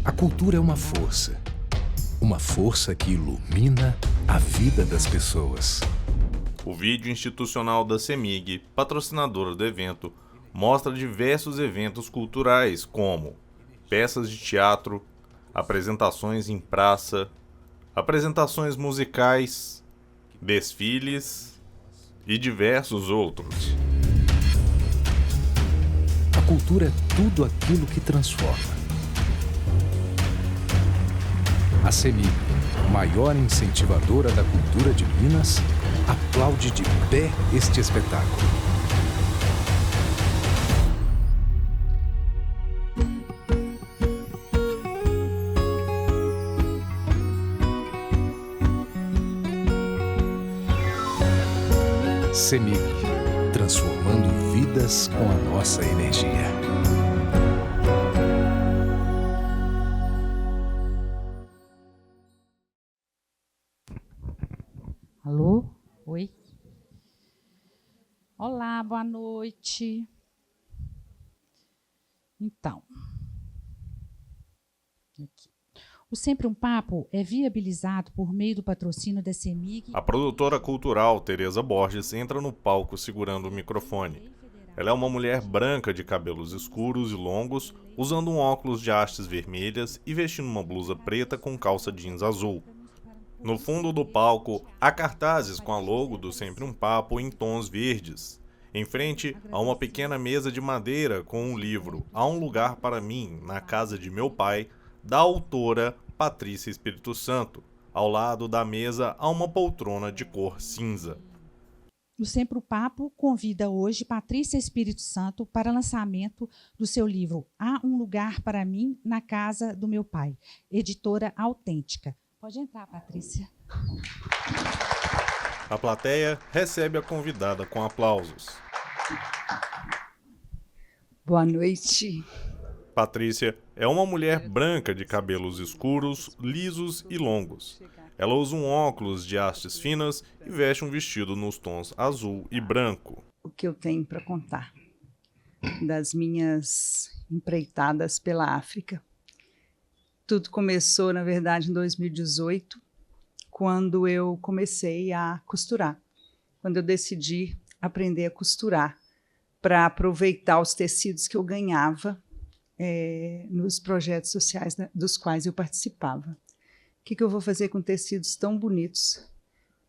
A cultura é uma força que ilumina a vida das pessoas. O vídeo institucional da CEMIG, patrocinadora do evento, mostra diversos eventos culturais, como peças de teatro, apresentações em praça, apresentações musicais, desfiles e diversos outros. A cultura é tudo aquilo que transforma. A CEMIG, maior incentivadora da cultura de Minas, aplaude de pé este espetáculo. CEMIG, transformando vidas com a nossa energia. Alô? Oi? Olá, boa noite. Então, aqui. O Sempre um Papo é viabilizado por meio do patrocínio da CEMIG. A produtora cultural Tereza Borges entra no palco segurando o microfone. Ela é uma mulher branca de cabelos escuros e longos, usando um óculos de hastes vermelhas e vestindo uma blusa preta com calça jeans azul. No fundo do palco, há cartazes com a logo do Sempre um Papo em tons verdes. Em frente, há uma pequena mesa de madeira com um livro Há um Lugar para Mim, na Casa de Meu Pai, da autora Patrícia Espírito Santo. Ao lado da mesa, há uma poltrona de cor cinza. O Sempre um Papo convida hoje Patrícia Espírito Santo para lançamento do seu livro Há um Lugar para Mim, na Casa do Meu Pai, editora Autêntica. Pode entrar, Patrícia. A plateia recebe a convidada com aplausos. Boa noite. Patrícia é uma mulher branca de cabelos escuros, lisos e longos. Ela usa um óculos de hastes finas e veste um vestido nos tons azul e branco. O que eu tenho para contar das minhas empreitadas pela África. Tudo começou, na verdade, em 2018, quando eu comecei a costurar. Quando eu decidi aprender a costurar para aproveitar os tecidos que eu ganhava nos projetos sociais dos quais eu participava. O que eu vou fazer com tecidos tão bonitos?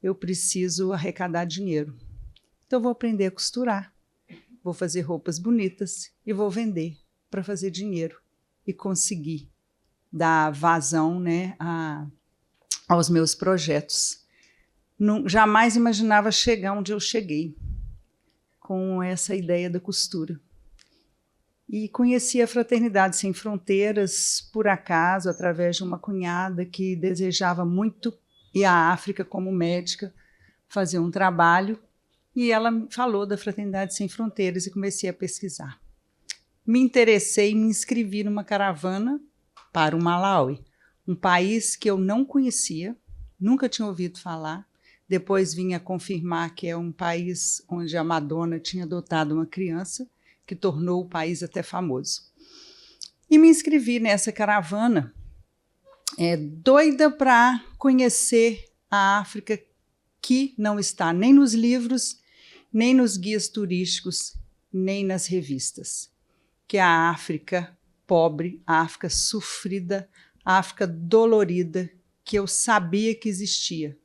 Eu preciso arrecadar dinheiro. Então, eu vou aprender a costurar, vou fazer roupas bonitas e vou vender para fazer dinheiro e conseguir dar vazão, né, aos meus projetos. Jamais imaginava chegar onde eu cheguei com essa ideia da costura. E conheci a Fraternidade Sem Fronteiras, por acaso, através de uma cunhada que desejava muito ir à África como médica, fazer um trabalho, e ela me falou da Fraternidade Sem Fronteiras e comecei a pesquisar. Me interessei e me inscrevi numa caravana para o Malawi, um país que eu não conhecia, nunca tinha ouvido falar. Depois vim a confirmar que é um país onde a Madonna tinha adotado uma criança, que tornou o país até famoso. E me inscrevi nessa caravana, doida para conhecer a África, que não está nem nos livros, nem nos guias turísticos, nem nas revistas, que é a África pobre, a África sofrida, a África dolorida, que eu sabia que existia,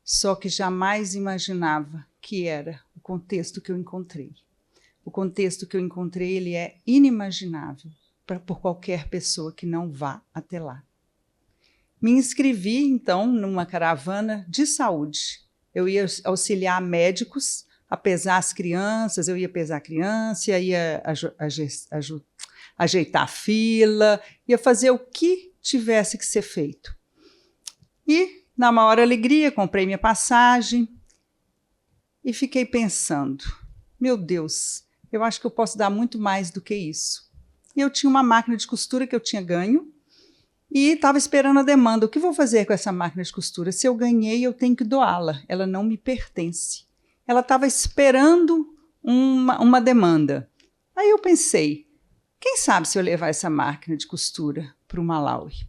só que jamais imaginava que era o contexto que eu encontrei. O contexto que eu encontrei, ele é inimaginável por qualquer pessoa que não vá até lá. Me inscrevi, então, numa caravana de saúde. Eu ia auxiliar médicos a pesar as crianças, eu ia pesar a criança, ia ajeitar a fila, ia fazer o que tivesse que ser feito. E, na maior alegria, comprei minha passagem e fiquei pensando, meu Deus, eu acho que eu posso dar muito mais do que isso. E eu tinha uma máquina de costura que eu tinha ganho e estava esperando a demanda. O que vou fazer com essa máquina de costura? Se eu ganhei, eu tenho que doá-la. Ela não me pertence. Ela estava esperando uma demanda. Aí eu pensei, quem sabe se eu levar essa máquina de costura para o Malawi.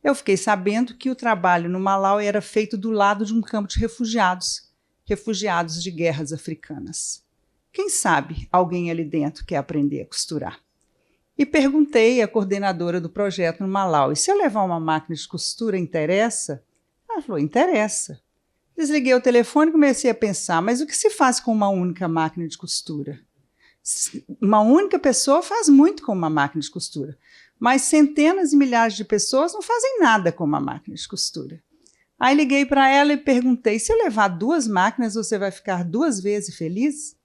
Eu fiquei sabendo que o trabalho no Malawi era feito do lado de um campo de refugiados, refugiados de guerras africanas. Quem sabe alguém ali dentro quer aprender a costurar? E perguntei à coordenadora do projeto no Malawi, se eu levar uma máquina de costura, interessa? Ela falou, interessa. Desliguei o telefone e comecei a pensar, mas o que se faz com uma única máquina de costura? Uma única pessoa faz muito com uma máquina de costura, mas centenas e milhares de pessoas não fazem nada com uma máquina de costura. Aí liguei para ela e perguntei, se eu levar 2 máquinas, você vai ficar 2 vezes feliz?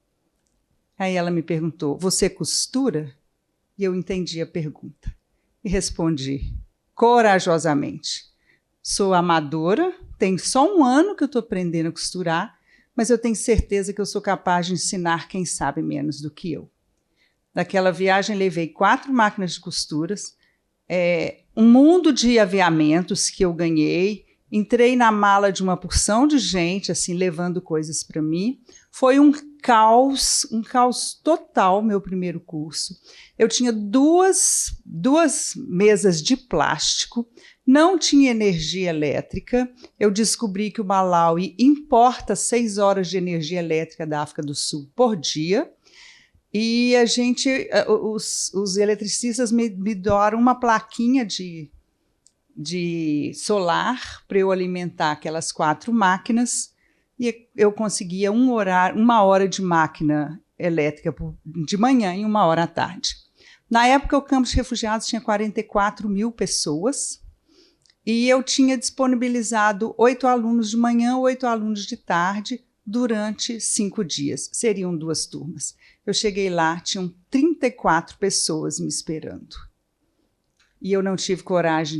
Aí ela me perguntou, você costura? E eu entendi a pergunta. E respondi, corajosamente, sou amadora, tem só 1 ano que eu estou aprendendo a costurar, mas eu tenho certeza que eu sou capaz de ensinar quem sabe menos do que eu. Naquela viagem, levei 4 máquinas de costuras, um mundo de aviamentos que eu ganhei, entrei na mala de uma porção de gente, assim, levando coisas para mim. Foi um caos total, meu primeiro curso. Eu tinha duas mesas de plástico, não tinha energia elétrica. Eu descobri que o Malawi importa 6 horas de energia elétrica da África do Sul por dia. E os eletricistas me doaram uma plaquinha de solar para eu alimentar aquelas 4 máquinas, e eu conseguia 1 hora de máquina elétrica de manhã e 1 hora à tarde. Na época, o campo de refugiados tinha 44 mil pessoas, e eu tinha disponibilizado 8 alunos de manhã, 8 alunos de tarde, durante 5 dias. Seriam 2 turmas. Eu cheguei lá, tinham 34 pessoas me esperando. E eu não tive coragem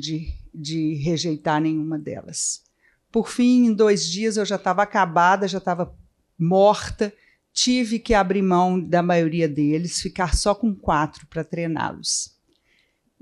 de rejeitar nenhuma delas. Por fim, em 2 dias, eu já estava acabada, já estava morta, tive que abrir mão da maioria deles, ficar só com 4 para treiná-los.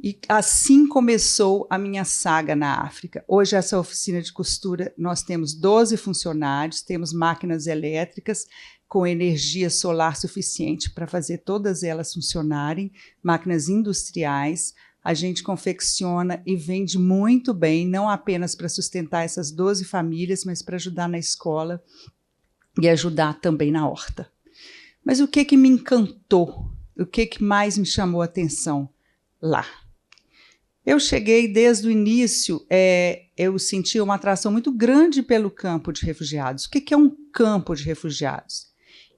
E assim começou a minha saga na África. Hoje, essa oficina de costura, nós temos 12 funcionários, temos máquinas elétricas com energia solar suficiente para fazer todas elas funcionarem, máquinas industriais. A gente confecciona e vende muito bem, não apenas para sustentar essas 12 famílias, mas para ajudar na escola e ajudar também na horta. Mas o que me encantou? O que mais me chamou a atenção lá? Eu cheguei desde o início, eu senti uma atração muito grande pelo campo de refugiados. O que é um campo de refugiados?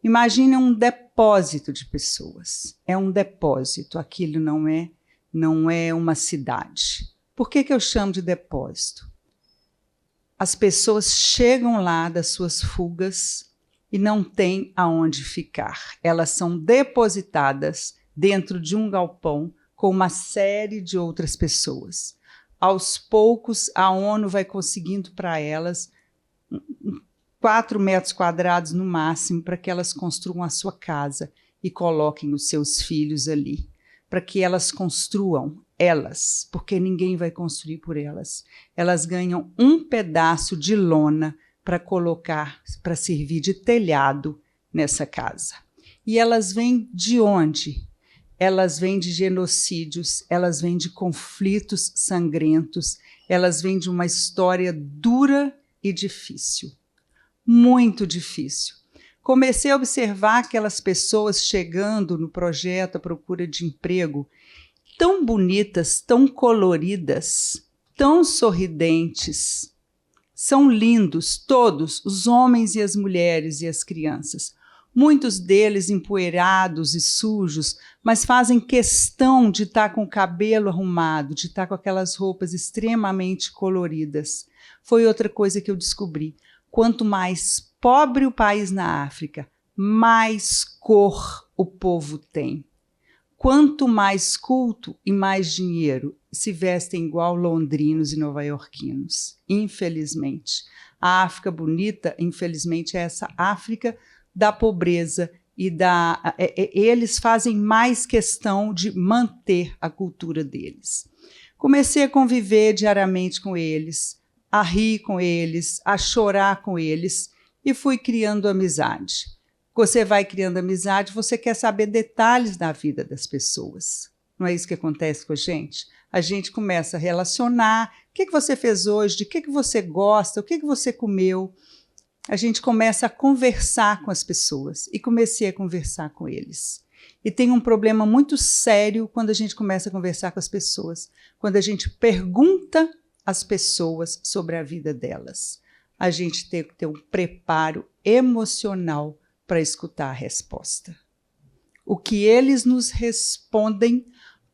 Imagine um depósito de pessoas. É um depósito, aquilo não é uma cidade. Por que eu chamo de depósito? As pessoas chegam lá das suas fugas e não têm aonde ficar. Elas são depositadas dentro de um galpão com uma série de outras pessoas. Aos poucos, a ONU vai conseguindo para elas 4 metros quadrados no máximo para que elas construam a sua casa e coloquem os seus filhos ali, para que elas construam, porque ninguém vai construir por elas. Elas ganham um pedaço de lona para colocar, para servir de telhado nessa casa. E elas vêm de onde? Elas vêm de genocídios, elas vêm de conflitos sangrentos, elas vêm de uma história dura e difícil, muito difícil. Comecei a observar aquelas pessoas chegando no projeto à procura de emprego, tão bonitas, tão coloridas, tão sorridentes. São lindos todos, os homens e as mulheres e as crianças. Muitos deles empoeirados e sujos, mas fazem questão de estar com o cabelo arrumado, de estar com aquelas roupas extremamente coloridas. Foi outra coisa que eu descobri. Quanto mais pobre o país na África, mais cor o povo tem. Quanto mais culto e mais dinheiro, se vestem igual londrinos e nova-iorquinos. Infelizmente. A África bonita, infelizmente, é essa África da pobreza e eles fazem mais questão de manter a cultura deles. Comecei a conviver diariamente com eles, a rir com eles, a chorar com eles e fui criando amizade. Você vai criando amizade, você quer saber detalhes da vida das pessoas. Não é isso que acontece com a gente? A gente começa a relacionar, o que você fez hoje, de que você gosta, o que você comeu. A gente começa a conversar com as pessoas, e comecei a conversar com eles. E tem um problema muito sério quando a gente começa a conversar com as pessoas, quando a gente pergunta às pessoas sobre a vida delas. A gente tem que ter um preparo emocional para escutar a resposta. O que eles nos respondem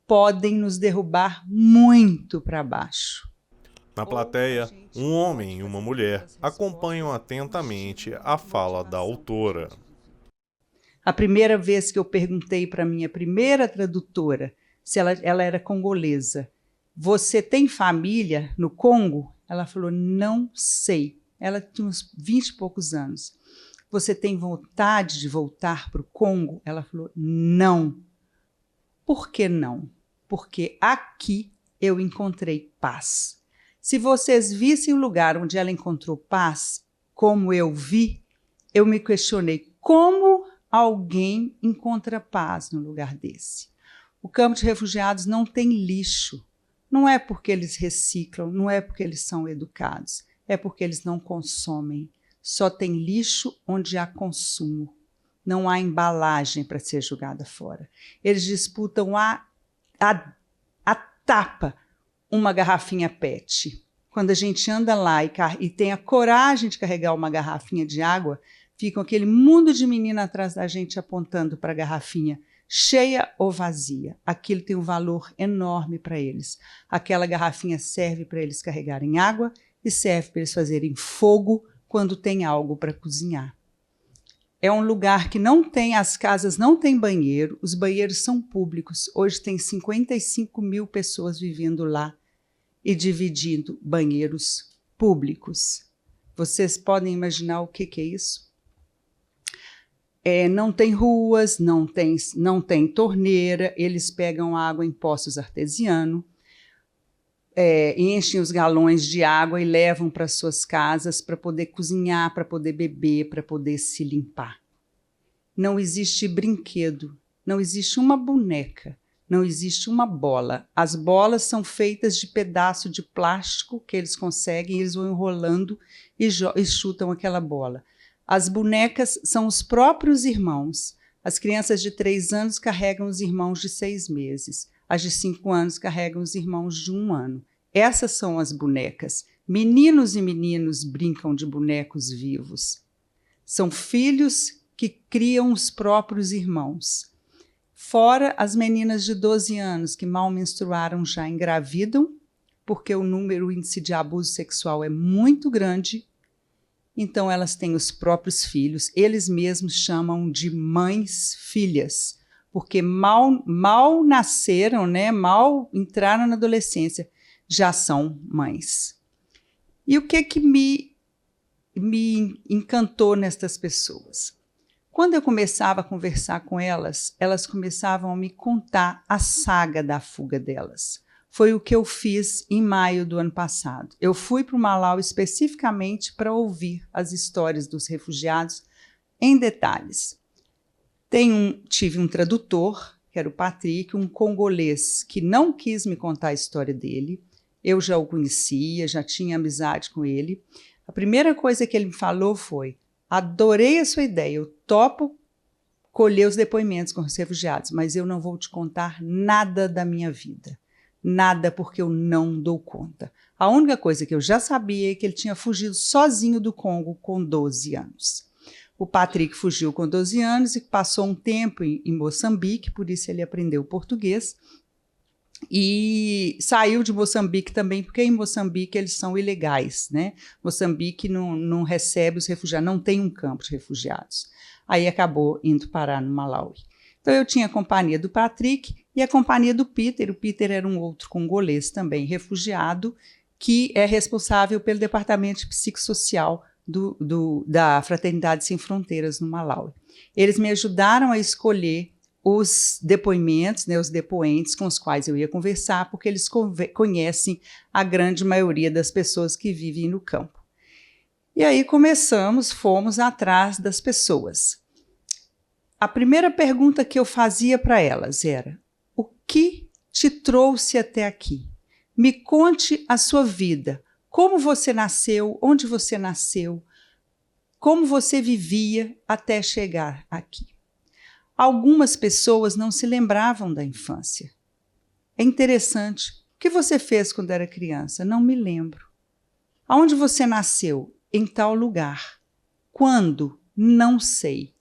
podem nos derrubar muito para baixo. Na plateia, um homem e uma mulher acompanham atentamente a fala da autora. A primeira vez que eu perguntei para minha primeira tradutora se ela era congolesa, você tem família no Congo? Ela falou, não sei. Ela tinha uns 20 e poucos anos. Você tem vontade de voltar para o Congo? Ela falou, não. Por que não? Porque aqui eu encontrei paz. Se vocês vissem o lugar onde ela encontrou paz, como eu vi, eu me questionei como alguém encontra paz num lugar desse. O campo de refugiados não tem lixo. Não é porque eles reciclam, não é porque eles são educados, é porque eles não consomem. Só tem lixo onde há consumo. Não há embalagem para ser jogada fora. Eles disputam a tapa uma garrafinha PET. Quando a gente anda lá e tem a coragem de carregar uma garrafinha de água, fica aquele mundo de menina atrás da gente apontando para a garrafinha, cheia ou vazia. Aquilo tem um valor enorme para eles. Aquela garrafinha serve para eles carregarem água e serve para eles fazerem fogo quando tem algo para cozinhar. É um lugar que não tem, as casas não têm banheiro, os banheiros são públicos. Hoje tem 55 mil pessoas vivendo lá e dividindo banheiros públicos. Vocês podem imaginar o que é isso? Não tem ruas, não tem torneira, eles pegam água em poços artesianos, enchem os galões de água e levam para suas casas para poder cozinhar, para poder beber, para poder se limpar. Não existe brinquedo, não existe uma boneca, não existe uma bola. As bolas são feitas de pedaço de plástico que eles conseguem, eles vão enrolando e chutam aquela bola. As bonecas são os próprios irmãos. As crianças de 3 anos carregam os irmãos de 6 meses. As de 5 anos carregam os irmãos de 1 ano. Essas são as bonecas. Meninos e meninos brincam de bonecos vivos. São filhos que criam os próprios irmãos. Fora as meninas de 12 anos que mal menstruaram já engravidam, porque o índice de abuso sexual é muito grande. Então elas têm os próprios filhos. Eles mesmos chamam de mães-filhas, porque mal nasceram, né? Mal entraram na adolescência, já são mães. E o que me encantou nestas pessoas? Quando eu começava a conversar com elas, elas começavam a me contar a saga da fuga delas. Foi o que eu fiz em maio do ano passado. Eu fui para o Malawi especificamente para ouvir as histórias dos refugiados em detalhes. Tive um tradutor, que era o Patrick, um congolês que não quis me contar a história dele. Eu já o conhecia, já tinha amizade com ele. A primeira coisa que ele me falou foi: adorei a sua ideia, eu topo colher os depoimentos com os refugiados, mas eu não vou te contar nada da minha vida. Nada, porque eu não dou conta. A única coisa que eu já sabia é que ele tinha fugido sozinho do Congo com 12 anos. O Patrick fugiu com 12 anos e passou um tempo em Moçambique, por isso ele aprendeu português. E saiu de Moçambique também, porque em Moçambique eles são ilegais, né? Moçambique não recebe os refugiados, não tem um campo de refugiados. Aí acabou indo parar no Malawi. Então eu tinha a companhia do Patrick e a companhia do Peter. O Peter era um outro congolês também, refugiado, que é responsável pelo departamento psicossocial da Fraternidade Sem Fronteiras no Malawi. Eles me ajudaram a escolher os depoimentos, né, os depoentes com os quais eu ia conversar, porque eles conhecem a grande maioria das pessoas que vivem no campo. E aí fomos atrás das pessoas. A primeira pergunta que eu fazia para elas era: o que te trouxe até aqui? Me conte a sua vida. Como você nasceu, onde você nasceu, como você vivia até chegar aqui. Algumas pessoas não se lembravam da infância. É interessante. O que você fez quando era criança? Não me lembro. Aonde você nasceu? Em tal lugar. Quando? Não sei.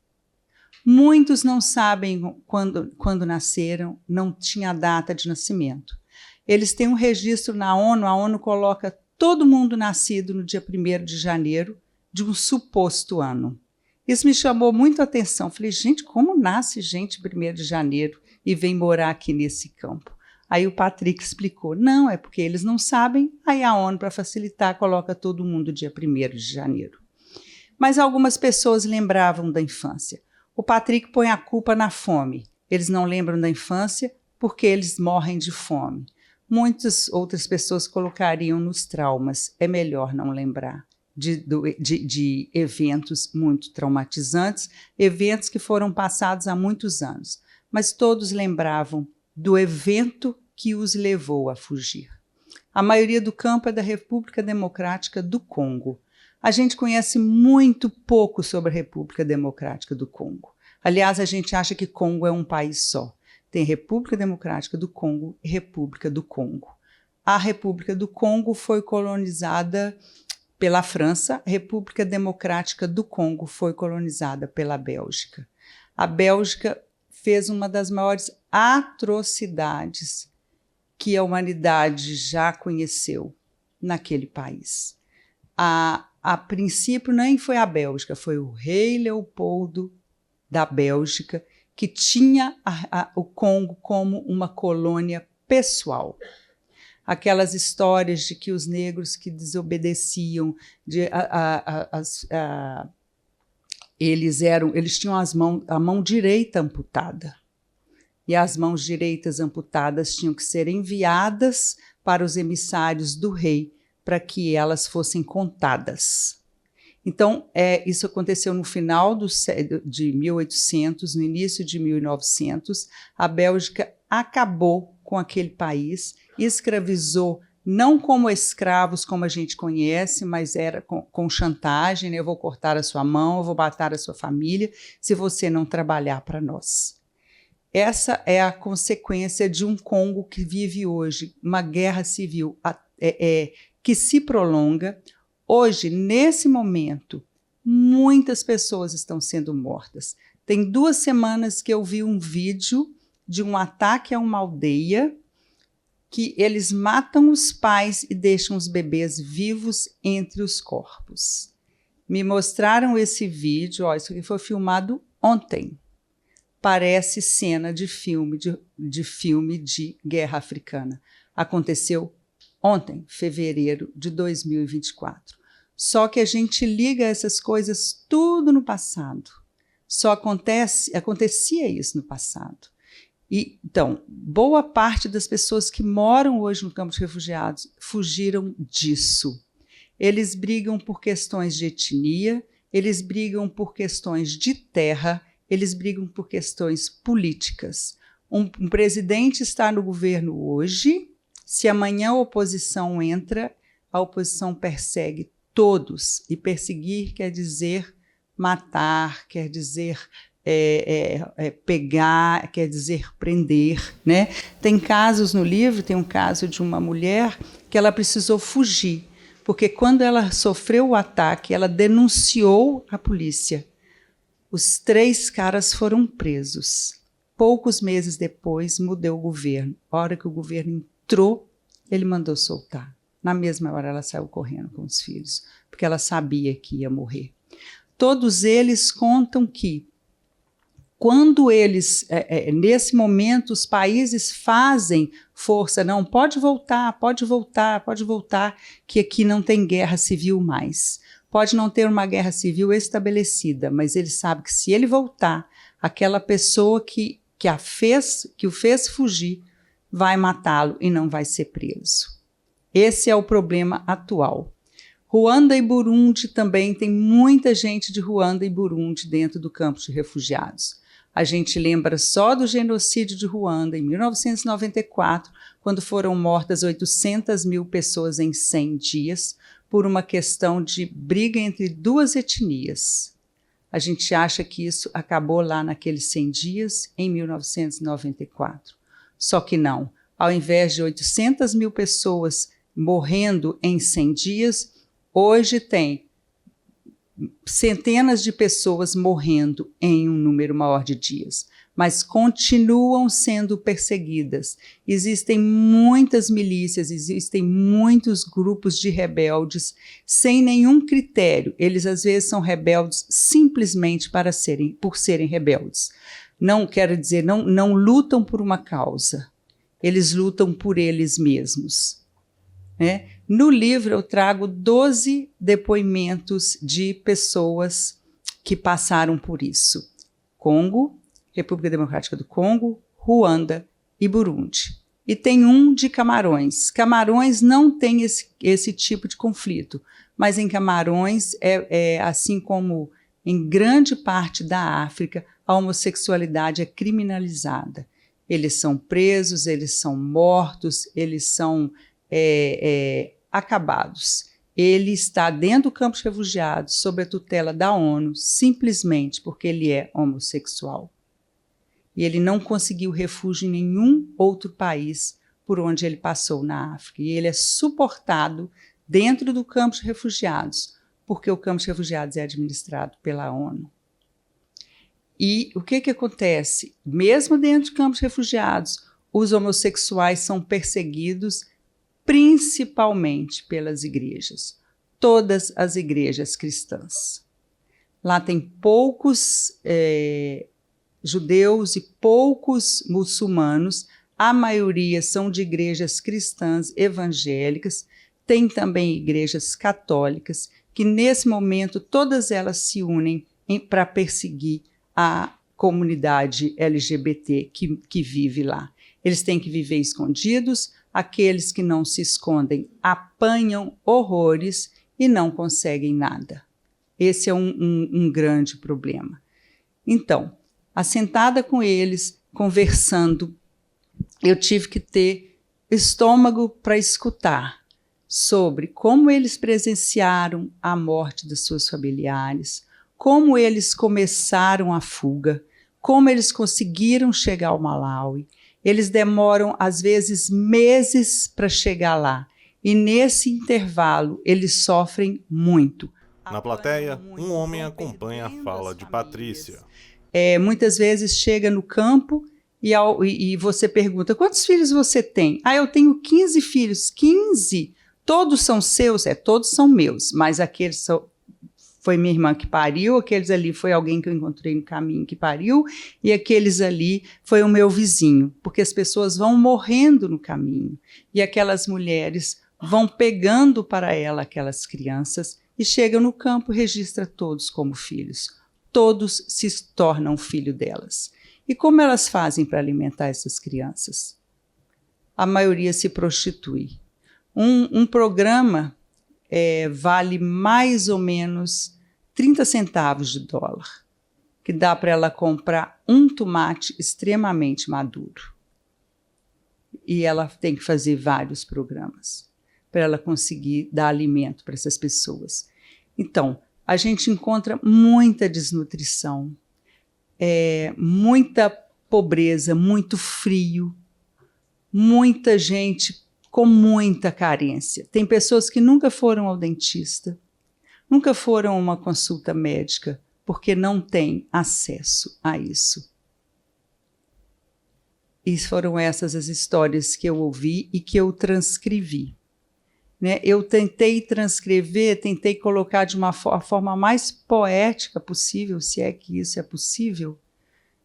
Muitos não sabem quando nasceram, não tinha data de nascimento. Eles têm um registro na ONU, a ONU coloca todo mundo nascido no dia 1º de janeiro de um suposto ano. Isso me chamou muito a atenção. Falei, gente, como nasce gente 1º de janeiro e vem morar aqui nesse campo? Aí o Patrick explicou, não, é porque eles não sabem, aí a ONU, para facilitar, coloca todo mundo dia 1º de janeiro. Mas algumas pessoas lembravam da infância. O Patrick põe a culpa na fome. Eles não lembram da infância porque eles morrem de fome. Muitas outras pessoas colocariam nos traumas. É melhor não lembrar de eventos muito traumatizantes, eventos que foram passados há muitos anos. Mas todos lembravam do evento que os levou a fugir. A maioria do campo é da República Democrática do Congo. A gente conhece muito pouco sobre a República Democrática do Congo. Aliás, a gente acha que Congo é um país só. Tem República Democrática do Congo e República do Congo. A República do Congo foi colonizada pela França, a República Democrática do Congo foi colonizada pela Bélgica. A Bélgica fez uma das maiores atrocidades que a humanidade já conheceu naquele país. A princípio, nem foi a Bélgica, foi o rei Leopoldo da Bélgica que tinha o Congo como uma colônia pessoal. Aquelas histórias de que os negros que desobedeciam, eles tinham a mão direita amputada. E as mãos direitas amputadas tinham que ser enviadas para os emissários do rei para que elas fossem contadas. Então, isso aconteceu no final de 1800, no início de 1900. A Bélgica acabou com aquele país, escravizou, não como escravos como a gente conhece, mas era com chantagem, né? Eu vou cortar a sua mão, eu vou matar a sua família, se você não trabalhar para nós. Essa é a consequência de um Congo que vive hoje, uma guerra civil que se prolonga. Hoje, nesse momento, muitas pessoas estão sendo mortas. Tem 2 semanas que eu vi um vídeo de um ataque a uma aldeia que eles matam os pais e deixam os bebês vivos entre os corpos. Me mostraram esse vídeo, isso aqui foi filmado ontem. Parece cena de filme de guerra africana. Aconteceu ontem, fevereiro de 2024. Só que a gente liga essas coisas tudo no passado. Só acontecia isso no passado. Então, boa parte das pessoas que moram hoje no campo de refugiados fugiram disso. Eles brigam por questões de etnia, eles brigam por questões de terra, eles brigam por questões políticas. Um presidente está no governo hoje, se amanhã a oposição entra, a oposição persegue todos. E perseguir quer dizer matar, quer dizer pegar, quer dizer prender, né? Tem casos no livro, tem um caso de uma mulher que ela precisou fugir, porque quando ela sofreu o ataque, ela denunciou a polícia. Os 3 caras foram presos. Poucos meses depois, mudou o governo. A hora que o governo entrou, ele mandou soltar. Na mesma hora, ela saiu correndo com os filhos, porque ela sabia que ia morrer. Todos eles contam que, quando eles, nesse momento, os países fazem força, não, pode voltar, que aqui não tem guerra civil mais. Pode não ter uma guerra civil estabelecida, mas ele sabe que se ele voltar, aquela pessoa que o fez fugir vai matá-lo e não vai ser preso. Esse é o problema atual. Ruanda e Burundi também, tem muita gente de Ruanda e Burundi dentro do campo de refugiados. A gente lembra só do genocídio de Ruanda, em 1994, quando foram mortas 800 mil pessoas em 100 dias, por uma questão de briga entre duas etnias. A gente acha que isso acabou lá naqueles 100 dias, em 1994. Só que não. Ao invés de 800 mil pessoas morrendo em 100 dias, hoje tem centenas de pessoas morrendo em um número maior de dias, mas continuam sendo perseguidas. Existem muitas milícias, existem muitos grupos de rebeldes sem nenhum critério. Eles às vezes são rebeldes simplesmente por serem rebeldes. Não quero dizer, não lutam por uma causa. Eles lutam por eles mesmos, né? No livro eu trago 12 depoimentos de pessoas que passaram por isso. Congo, República Democrática do Congo, Ruanda e Burundi. E tem um de Camarões. Camarões não tem esse tipo de conflito, mas em Camarões, assim como em grande parte da África, a homossexualidade é criminalizada. Eles são presos, eles são mortos, eles são acabados. Ele está dentro do campo de refugiados, sob a tutela da ONU, simplesmente porque ele é homossexual. E ele não conseguiu refúgio em nenhum outro país por onde ele passou na África. E ele é suportado dentro do campo de refugiados, porque o campo de refugiados é administrado pela ONU. E o que acontece? Mesmo dentro do campo de refugiados, os homossexuais são perseguidos principalmente pelas igrejas, todas as igrejas cristãs. Lá tem poucos judeus e poucos muçulmanos, a maioria são de igrejas cristãs evangélicas, tem também igrejas católicas, que nesse momento todas elas se unem para perseguir a comunidade LGBT que vive lá. Eles têm que viver escondidos, aqueles que não se escondem apanham horrores e não conseguem nada. Esse é um grande problema. Então, assentada com eles, conversando, eu tive que ter estômago para escutar sobre como eles presenciaram a morte dos seus familiares, como eles começaram a fuga, como eles conseguiram chegar ao Malawi. Eles demoram, às vezes, meses para chegar lá. E, nesse intervalo, eles sofrem muito. Na plateia, um homem acompanha a fala de Patrícia. Muitas vezes chega no campo e você pergunta, quantos filhos você tem? Eu tenho 15 filhos. 15? Todos são seus? Todos são meus, mas aqueles foi minha irmã que pariu, aqueles ali foi alguém que eu encontrei no caminho que pariu, e aqueles ali foi o meu vizinho, porque as pessoas vão morrendo no caminho, e aquelas mulheres vão pegando para ela aquelas crianças, e chegam no campo e registra todos como filhos. Todos se tornam filho delas. E como elas fazem para alimentar essas crianças? A maioria se prostitui. Um programa vale mais ou menos 30 centavos de dólar, que dá para ela comprar um tomate extremamente maduro. E ela tem que fazer vários programas para ela conseguir dar alimento para essas pessoas. Então, a gente encontra muita desnutrição, muita pobreza, muito frio, muita gente com muita carência. Tem pessoas que nunca foram ao dentista, nunca foram a uma consulta médica, porque não têm acesso a isso. E foram essas as histórias que eu ouvi e que eu transcrevi. Né? Eu tentei transcrever, tentei colocar de uma forma mais poética possível, se é que isso é possível,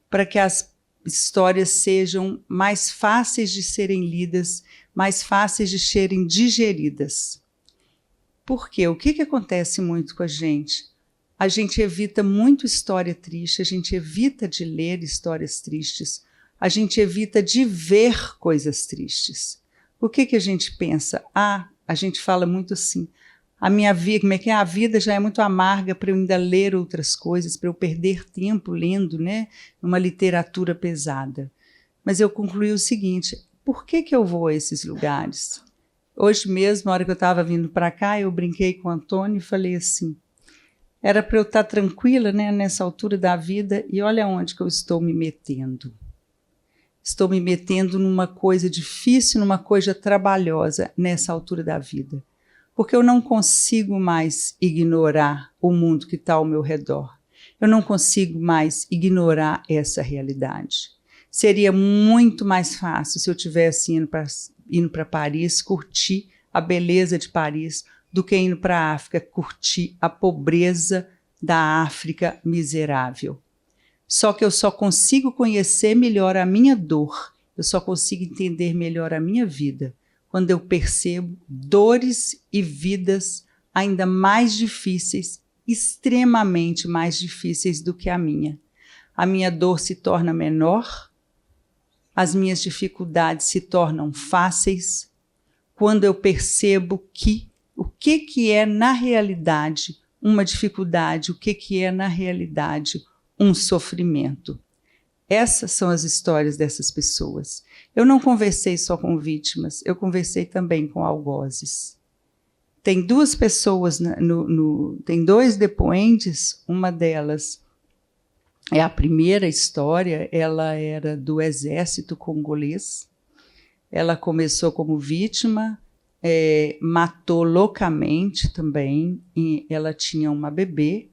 para que as histórias sejam mais fáceis de serem lidas, mais fáceis de serem digeridas. Por quê? O que acontece muito com a gente? A gente evita muito história triste, a gente evita de ler histórias tristes, a gente evita de ver coisas tristes. O que a gente pensa? A gente fala muito assim, a minha vida, como é que é? A vida já é muito amarga para eu ainda ler outras coisas, para eu perder tempo lendo, né, uma literatura pesada. Mas eu concluí o seguinte: por que eu vou a esses lugares? Hoje mesmo, na hora que eu estava vindo para cá, eu brinquei com o Antônio e falei assim, era para eu estar tranquila, né, nessa altura da vida, e olha onde que eu estou me metendo. Estou me metendo numa coisa difícil, numa coisa trabalhosa nessa altura da vida. Porque eu não consigo mais ignorar o mundo que está ao meu redor. Eu não consigo mais ignorar essa realidade. Seria muito mais fácil se eu tivesse indo para Paris, curtir a beleza de Paris, do que indo para a África, curtir a pobreza da África miserável. Só que eu só consigo conhecer melhor a minha dor, eu só consigo entender melhor a minha vida quando eu percebo dores e vidas ainda mais difíceis, extremamente mais difíceis do que a minha. A minha dor se torna menor, as minhas dificuldades se tornam fáceis, quando eu percebo o que é na realidade uma dificuldade, o que é na realidade um sofrimento. Essas são as histórias dessas pessoas. Eu não conversei só com vítimas, eu conversei também com algozes. Tem duas pessoas, tem dois depoentes, uma delas é a primeira história, ela era do exército congolês, ela começou como vítima, matou loucamente também, e ela tinha uma bebê,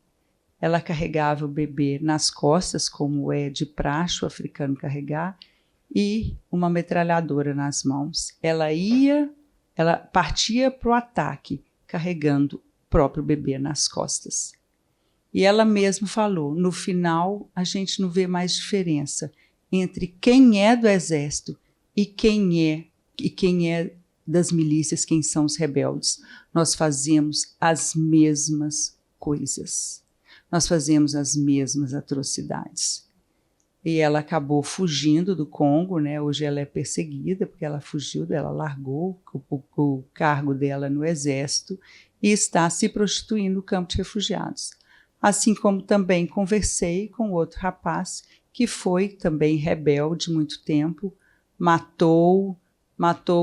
ela carregava o bebê nas costas, como é de praxe o africano carregar, e uma metralhadora nas mãos. Ela partia para o ataque, carregando o próprio bebê nas costas. E ela mesma falou, no final a gente não vê mais diferença entre quem é do exército e quem é das milícias, quem são os rebeldes. Nós fazemos as mesmas coisas. Nós fazemos as mesmas atrocidades. E ela acabou fugindo do Congo, né? Hoje ela é perseguida porque ela fugiu, ela largou o cargo dela no exército e está se prostituindo no campo de refugiados. Assim como também conversei com outro rapaz que foi também rebelde muito tempo, matou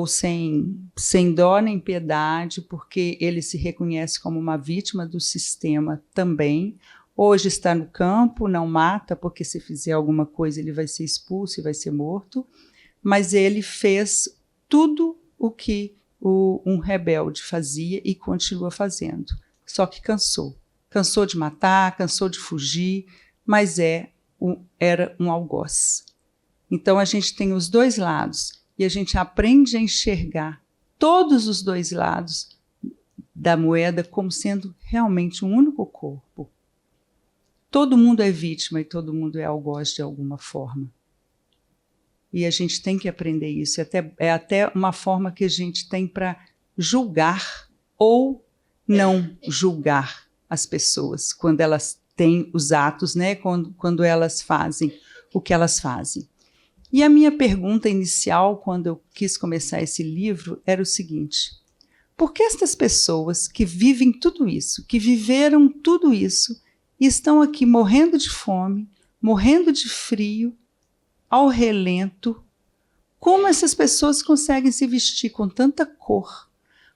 sem dó nem piedade, porque ele se reconhece como uma vítima do sistema também. Hoje está no campo, não mata, porque se fizer alguma coisa ele vai ser expulso e vai ser morto, mas ele fez tudo o que um rebelde fazia e continua fazendo, só que cansou. Cansou de matar, cansou de fugir, mas era um algoz. Então a gente tem os dois lados, e a gente aprende a enxergar todos os dois lados da moeda como sendo realmente um único corpo. Todo mundo é vítima e todo mundo é algoz de alguma forma. E a gente tem que aprender isso. É até uma forma que a gente tem para julgar ou não julgar as pessoas quando elas têm os atos, né? Quando elas fazem o que elas fazem. E a minha pergunta inicial, quando eu quis começar esse livro, era o seguinte: por que estas pessoas que vivem tudo isso, que viveram tudo isso, e estão aqui morrendo de fome, morrendo de frio, ao relento, como essas pessoas conseguem se vestir com tanta cor,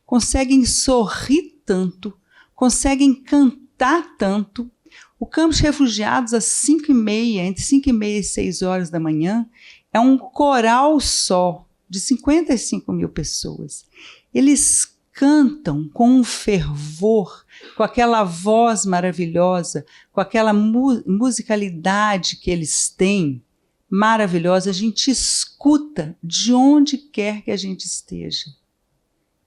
conseguem sorrir tanto, conseguem cantar tanto? O campo de refugiados, às 5h30, entre 5h30 e 6 horas da manhã, é um coral só, de 55 mil pessoas. Eles cantam com um fervor, com aquela voz maravilhosa, com aquela musicalidade que eles têm, maravilhosa. A gente escuta de onde quer que a gente esteja.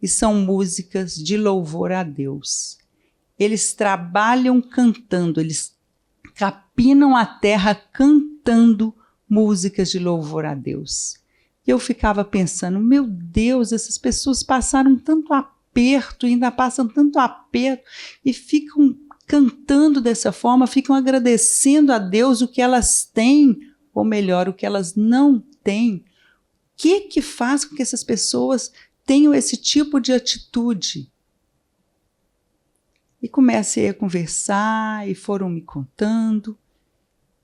E são músicas de louvor a Deus. Eles trabalham cantando, eles capinam a terra cantando músicas de louvor a Deus. E eu ficava pensando, meu Deus, essas pessoas passaram tanto aperto, ainda passam tanto aperto, e ficam cantando dessa forma, ficam agradecendo a Deus o que elas têm, ou melhor, o que elas não têm. O que faz com que essas pessoas tenham esse tipo de atitude? E comecei a conversar e foram me contando.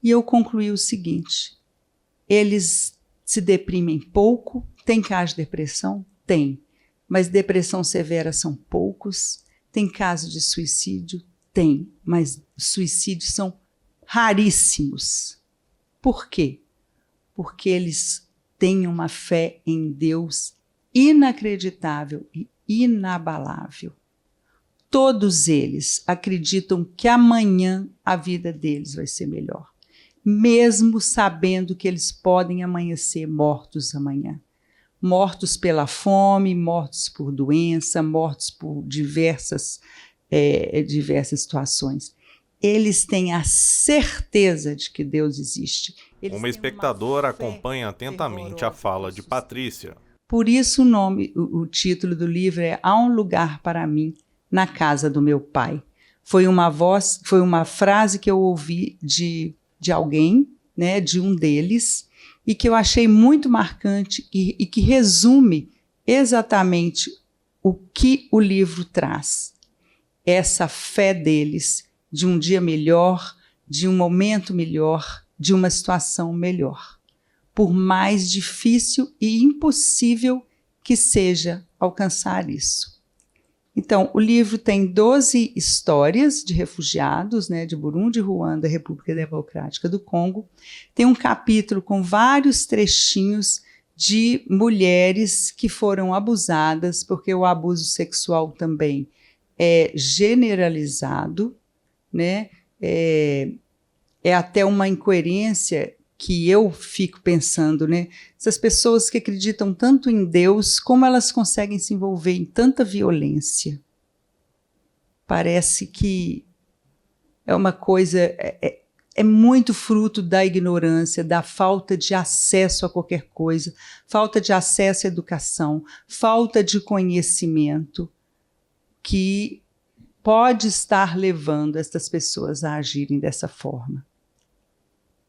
E eu concluí o seguinte: eles se deprimem pouco. Tem caso de depressão? Tem. Mas depressão severa são poucos. Tem caso de suicídio? Tem. Mas suicídios são raríssimos. Por quê? Porque eles têm uma fé em Deus inacreditável e inabalável. Todos eles acreditam que amanhã a vida deles vai ser melhor, mesmo sabendo que eles podem amanhecer mortos amanhã. Mortos pela fome, mortos por doença, mortos por diversas situações. Eles têm a certeza de que Deus existe. Uma espectadora acompanha atentamente a fala de Patrícia. Por isso o título do livro é Há um Lugar para Mim na Casa do Meu Pai. Foi uma frase que eu ouvi de alguém, né, de um deles, e que eu achei muito marcante e que resume exatamente o que o livro traz. Essa fé deles de um dia melhor, de um momento melhor, de uma situação melhor. Por mais difícil e impossível que seja alcançar isso. Então, o livro tem 12 histórias de refugiados, né, de Burundi, Ruanda, República Democrática do Congo. Tem um capítulo com vários trechinhos de mulheres que foram abusadas, porque o abuso sexual também é generalizado, né? É até uma incoerência que eu fico pensando, né? Essas pessoas que acreditam tanto em Deus, como elas conseguem se envolver em tanta violência? Parece que é uma coisa, é muito fruto da ignorância, da falta de acesso a qualquer coisa, falta de acesso à educação, falta de conhecimento, que pode estar levando essas pessoas a agirem dessa forma.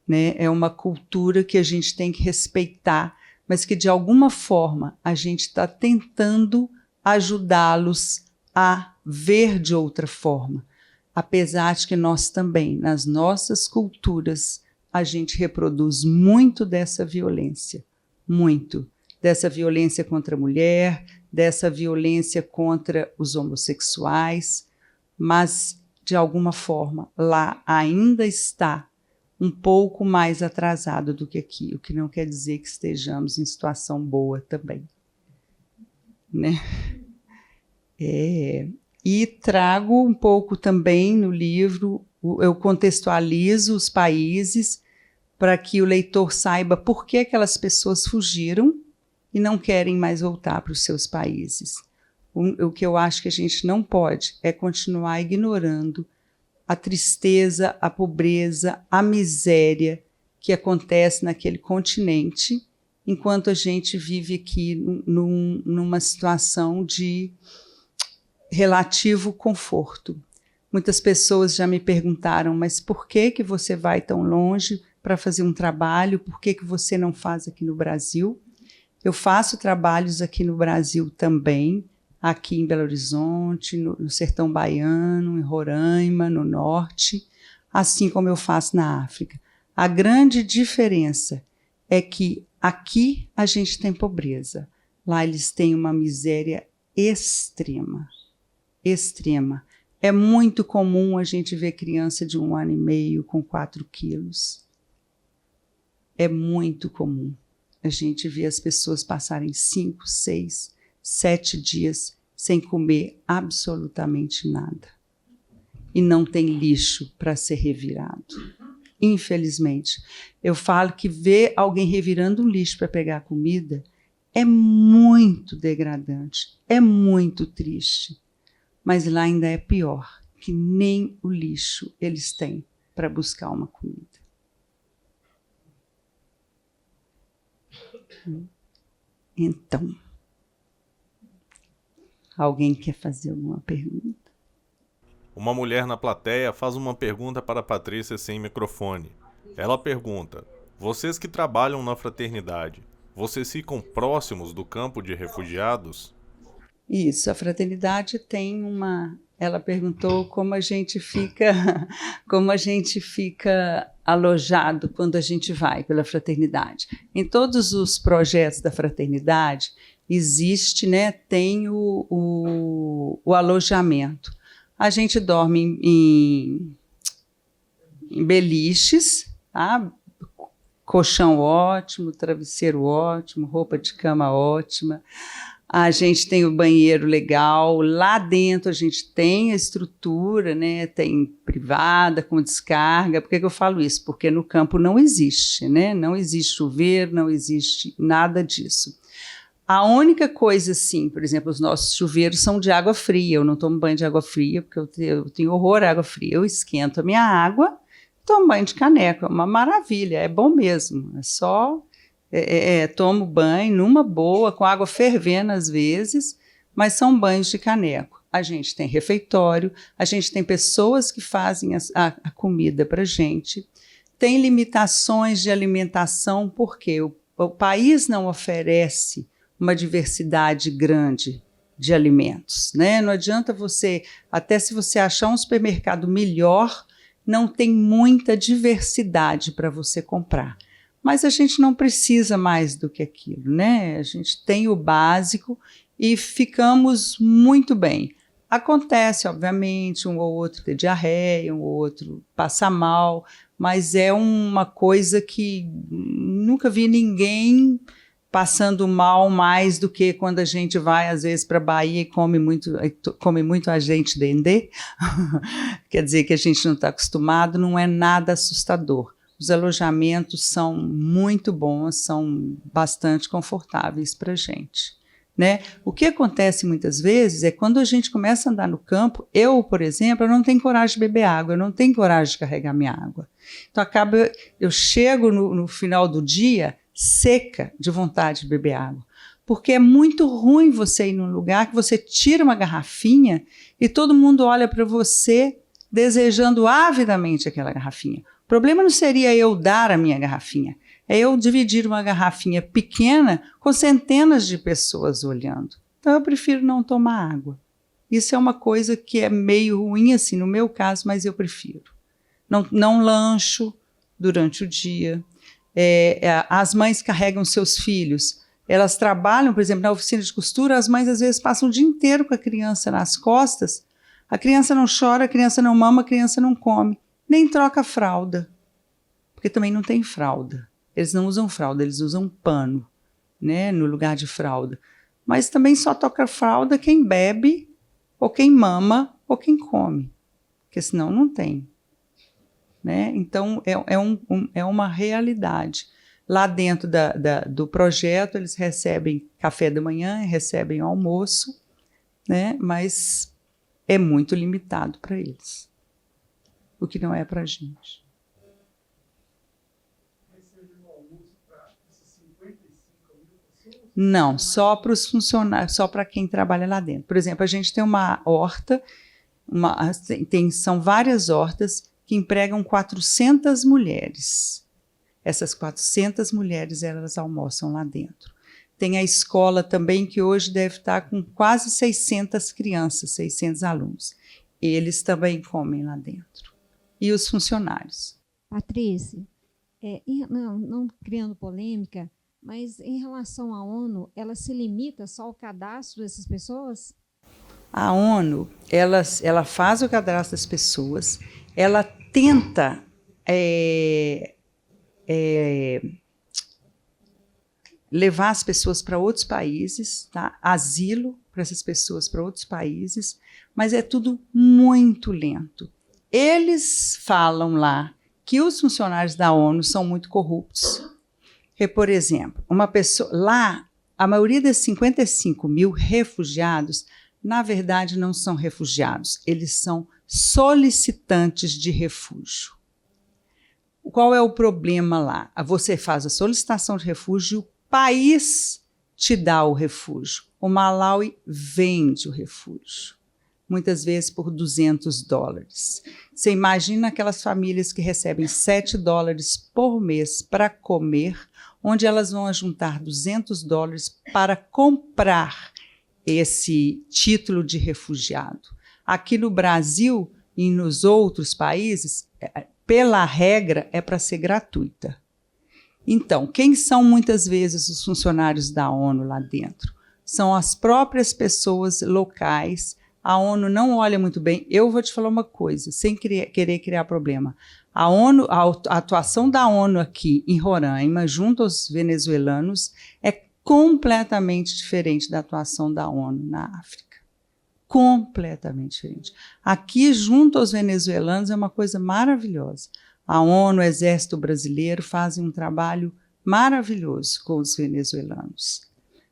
Né? É uma cultura que a gente tem que respeitar, mas que de alguma forma a gente está tentando ajudá-los a ver de outra forma, apesar de que nós também, nas nossas culturas, a gente reproduz muito dessa violência, muito dessa violência contra a mulher, dessa violência contra os homossexuais, mas de alguma forma lá ainda está um pouco mais atrasado do que aqui, o que não quer dizer que estejamos em situação boa também. Né? E trago um pouco também no livro, eu contextualizo os países para que o leitor saiba por que aquelas pessoas fugiram e não querem mais voltar para os seus países. O que eu acho que a gente não pode é continuar ignorando a tristeza, a pobreza, a miséria que acontece naquele continente, enquanto a gente vive aqui numa situação de relativo conforto. Muitas pessoas já me perguntaram, mas por que você vai tão longe para fazer um trabalho? Por que você não faz aqui no Brasil? Eu faço trabalhos aqui no Brasil também, aqui em Belo Horizonte, no sertão baiano, em Roraima, no norte, assim como eu faço na África. A grande diferença é que aqui a gente tem pobreza, lá eles têm uma miséria extrema, extrema. É muito comum a gente ver criança de 1 ano e meio com 4 quilos. É muito comum a gente ver as pessoas passarem 5, 6, 7 dias sem comer absolutamente nada. E não tem lixo para ser revirado. Infelizmente. Eu falo que ver alguém revirando um lixo para pegar comida é muito degradante, é muito triste. Mas lá ainda é pior, que nem o lixo eles têm para buscar uma comida. Então, alguém quer fazer alguma pergunta? Uma mulher na plateia faz uma pergunta para Patrícia sem microfone. Ela pergunta: vocês que trabalham na fraternidade, vocês ficam próximos do campo de refugiados? Isso, a fraternidade tem uma... Ela perguntou como a gente fica alojado quando a gente vai pela fraternidade. Em todos os projetos da fraternidade existe, né, tem o alojamento. A gente dorme em beliches, tá? Colchão ótimo, travesseiro ótimo, roupa de cama ótima. A gente tem o banheiro legal, lá dentro a gente tem a estrutura, né? Tem privada, com descarga. Por que eu falo isso? Porque no campo não existe, né? Não existe chuveiro, não existe nada disso. A única coisa, assim, por exemplo, os nossos chuveiros são de água fria. Eu não tomo banho de água fria, porque eu tenho horror à água fria. Eu esquento a minha água, tomo banho de caneca, é uma maravilha, é bom mesmo, é só... tomo banho numa boa, com água fervendo às vezes, mas são banhos de caneco. A gente tem refeitório, a gente tem pessoas que fazem a comida para a gente, tem limitações de alimentação, porque o país não oferece uma diversidade grande de alimentos, né? Não adianta você, até se você achar um supermercado melhor, não tem muita diversidade para você comprar. Mas a gente não precisa mais do que aquilo, né? A gente tem o básico e ficamos muito bem. Acontece, obviamente, um ou outro ter diarreia, um ou outro passar mal, mas é uma coisa que nunca vi ninguém passando mal mais do que quando a gente vai, às vezes, para a Bahia e come muito agente dendê. Quer dizer que a gente não está acostumado, não é nada assustador. Os alojamentos são muito bons, são bastante confortáveis para a gente, né? O que acontece muitas vezes é quando a gente começa a andar no campo, eu, por exemplo, eu não tenho coragem de beber água, eu não tenho coragem de carregar minha água. Então, eu chego no final do dia seca de vontade de beber água, porque é muito ruim você ir num lugar que você tira uma garrafinha e todo mundo olha para você desejando avidamente aquela garrafinha. O problema não seria eu dar a minha garrafinha, é eu dividir uma garrafinha pequena com centenas de pessoas olhando. Então eu prefiro não tomar água. Isso é uma coisa que é meio ruim assim no meu caso, mas eu prefiro. Não lancho durante o dia. As mães carregam seus filhos, elas trabalham, por exemplo, na oficina de costura, as mães às vezes passam o dia inteiro com a criança nas costas, a criança não chora, a criança não mama, a criança não come, nem troca fralda, porque também não tem fralda. Eles não usam fralda, eles usam pano, né, no lugar de fralda. Mas também só toca fralda quem bebe, ou quem mama, ou quem come, porque senão não tem. Né? Então, é uma realidade. Lá dentro do projeto, eles recebem café da manhã, recebem almoço, né? Mas é muito limitado para eles, o que não é para a gente. Não, só para os funcionários, só para quem trabalha lá dentro. Por exemplo, a gente tem uma horta, são várias hortas que empregam 400 mulheres. Essas 400 mulheres, elas almoçam lá dentro. Tem a escola também, que hoje deve estar com quase 600 crianças, 600 alunos. Eles também comem lá dentro. E os funcionários. Patrícia, não criando polêmica, mas em relação à ONU, ela se limita só ao cadastro dessas pessoas? A ONU, ela faz o cadastro das pessoas, ela tenta levar as pessoas para outros países, tá? Asilo para essas pessoas para outros países, mas é tudo muito lento. Eles falam lá que os funcionários da ONU são muito corruptos. Porque, por exemplo, uma pessoa lá, a maioria desses 55 mil refugiados, na verdade, não são refugiados, eles são solicitantes de refúgio. Qual é o problema lá? Você faz a solicitação de refúgio, o país te dá o refúgio. O Malawi vende o refúgio, muitas vezes por $200. Você imagina aquelas famílias que recebem $7 por mês para comer, onde elas vão juntar $200 para comprar esse título de refugiado. Aqui no Brasil e nos outros países, pela regra, é para ser gratuita. Então, quem são muitas vezes os funcionários da ONU lá dentro? São as próprias pessoas locais. A ONU não olha muito bem. Eu vou te falar uma coisa, sem querer criar problema. A atuação da ONU aqui em Roraima, junto aos venezuelanos, é completamente diferente da atuação da ONU na África. Completamente diferente. Aqui, junto aos venezuelanos, é uma coisa maravilhosa. A ONU, o Exército Brasileiro fazem um trabalho maravilhoso com os venezuelanos.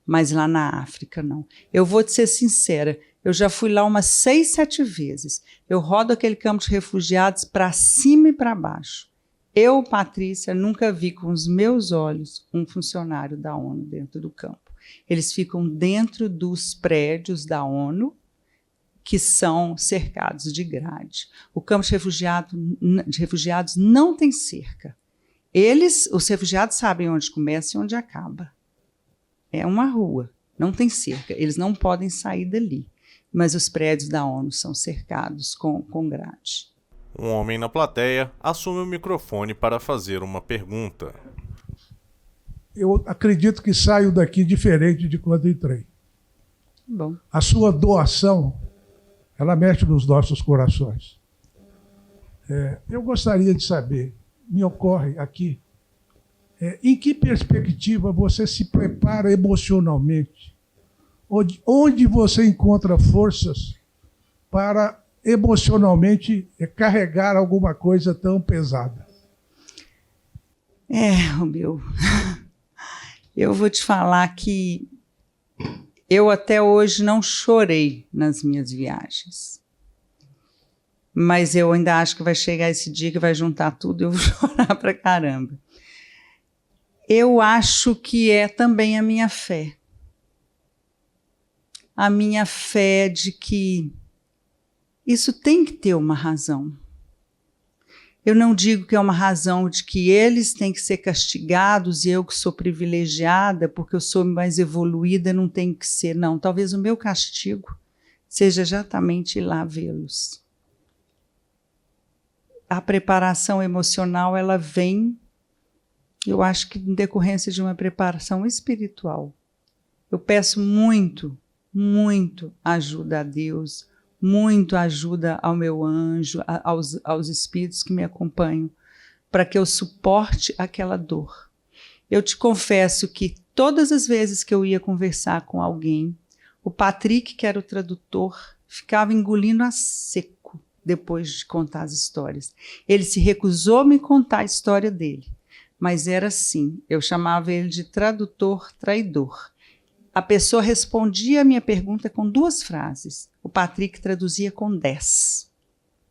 Mas lá na África, não. Eu vou te ser sincera, eu já fui lá umas 6, 7 vezes. Eu rodo aquele campo de refugiados para cima e para baixo. Eu, Patrícia, nunca vi com os meus olhos um funcionário da ONU dentro do campo. Eles ficam dentro dos prédios da ONU, que são cercados de grade. O campo de refugiados não tem cerca. Os refugiados sabem onde começa e onde acaba. É uma rua, não tem cerca. Eles não podem sair dali. Mas os prédios da ONU são cercados com grade. Um homem na plateia assume o microfone para fazer uma pergunta. Eu acredito que saio daqui diferente de quando entrei. Bom. A sua doação, ela mexe nos nossos corações. Eu gostaria de saber, me ocorre aqui, em que perspectiva você se prepara emocionalmente? Onde você encontra forças para emocionalmente carregar alguma coisa tão pesada? Rubio, eu vou te falar que eu até hoje não chorei nas minhas viagens. Mas eu ainda acho que vai chegar esse dia que vai juntar tudo e eu vou chorar pra caramba. Eu acho que é também a minha fé. A minha fé de que isso tem que ter uma razão. Eu não digo que é uma razão de que eles têm que ser castigados e eu que sou privilegiada porque eu sou mais evoluída não tenho que ser, não. Talvez o meu castigo seja exatamente ir lá vê-los. A preparação emocional, ela vem, eu acho que em decorrência de uma preparação espiritual. Eu peço muito ajuda a Deus, muito ajuda ao meu anjo, aos espíritos que me acompanham, para que eu suporte aquela dor. Eu te confesso que todas as vezes que eu ia conversar com alguém, o Patrick, que era o tradutor, ficava engolindo a seco depois de contar as histórias. Ele se recusou a me contar a história dele, mas era assim, eu chamava ele de tradutor traidor. A pessoa respondia a minha pergunta com 2 frases. O Patrick traduzia com 10.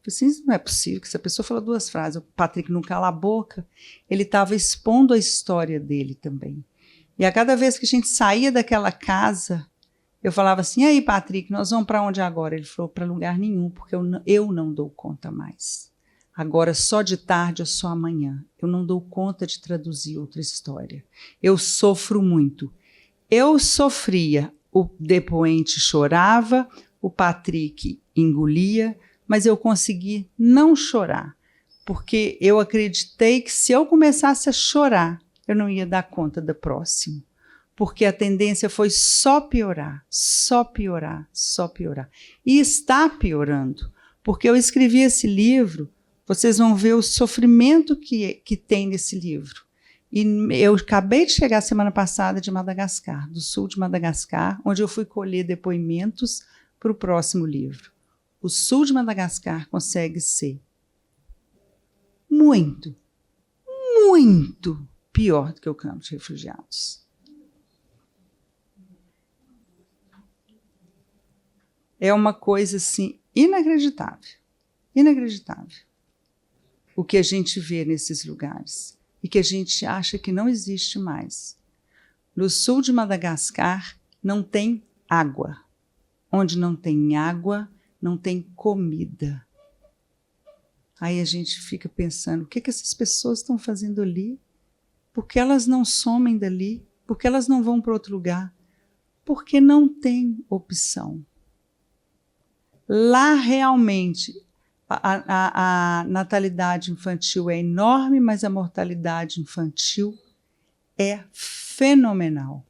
Eu falei assim, não é possível que essa pessoa falou 2 frases. O Patrick não cala a boca. Ele estava expondo a história dele também. E a cada vez que a gente saía daquela casa, eu falava assim, e aí, Patrick, nós vamos para onde agora? Ele falou, para lugar nenhum, porque eu não dou conta mais. Agora, só de tarde ou só amanhã. Eu não dou conta de traduzir outra história. Eu sofro muito. Eu sofria, o depoente chorava, o Patrick engolia, mas eu consegui não chorar, porque eu acreditei que se eu começasse a chorar, eu não ia dar conta do próximo, porque a tendência foi só piorar, só piorar, só piorar. E está piorando, porque eu escrevi esse livro, vocês vão ver o sofrimento que tem nesse livro. E eu acabei de chegar semana passada de Madagascar, do sul de Madagascar, onde eu fui colher depoimentos para o próximo livro. O sul de Madagascar consegue ser muito pior do que o campo de refugiados. É uma coisa assim inacreditável, inacreditável o que a gente vê nesses lugares. E que a gente acha que não existe mais. No sul de Madagascar não tem água. Onde não tem água, não tem comida. Aí a gente fica pensando, o que essas pessoas estão fazendo ali? Por que elas não somem dali? Por que elas não vão para outro lugar? Porque não tem opção. Lá, realmente, a natalidade infantil é enorme, mas a mortalidade infantil é fenomenal.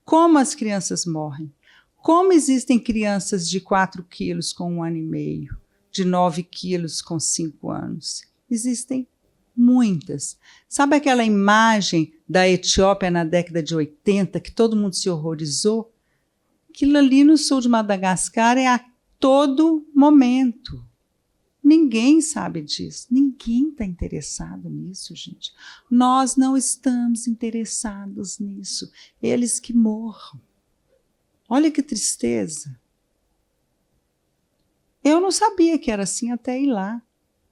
Como as crianças morrem. Como existem crianças de 4 quilos com 1 ano e meio, de 9 quilos com 5 anos. Existem muitas. Sabe aquela imagem da Etiópia na década de 80, que todo mundo se horrorizou? Aquilo ali no sul de Madagascar é a todo momento. Ninguém sabe disso. Ninguém está interessado nisso, gente. Nós não estamos interessados nisso. Eles que morram. Olha que tristeza. Eu não sabia que era assim até ir lá.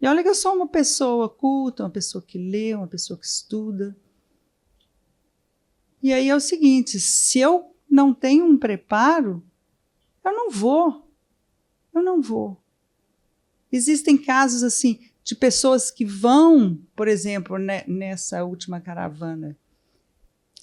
E olha que eu sou uma pessoa culta, uma pessoa que lê, uma pessoa que estuda. E aí é o seguinte, se eu não tenho um preparo, eu não vou. Eu não vou. Existem casos assim de pessoas que vão, por exemplo, nessa última caravana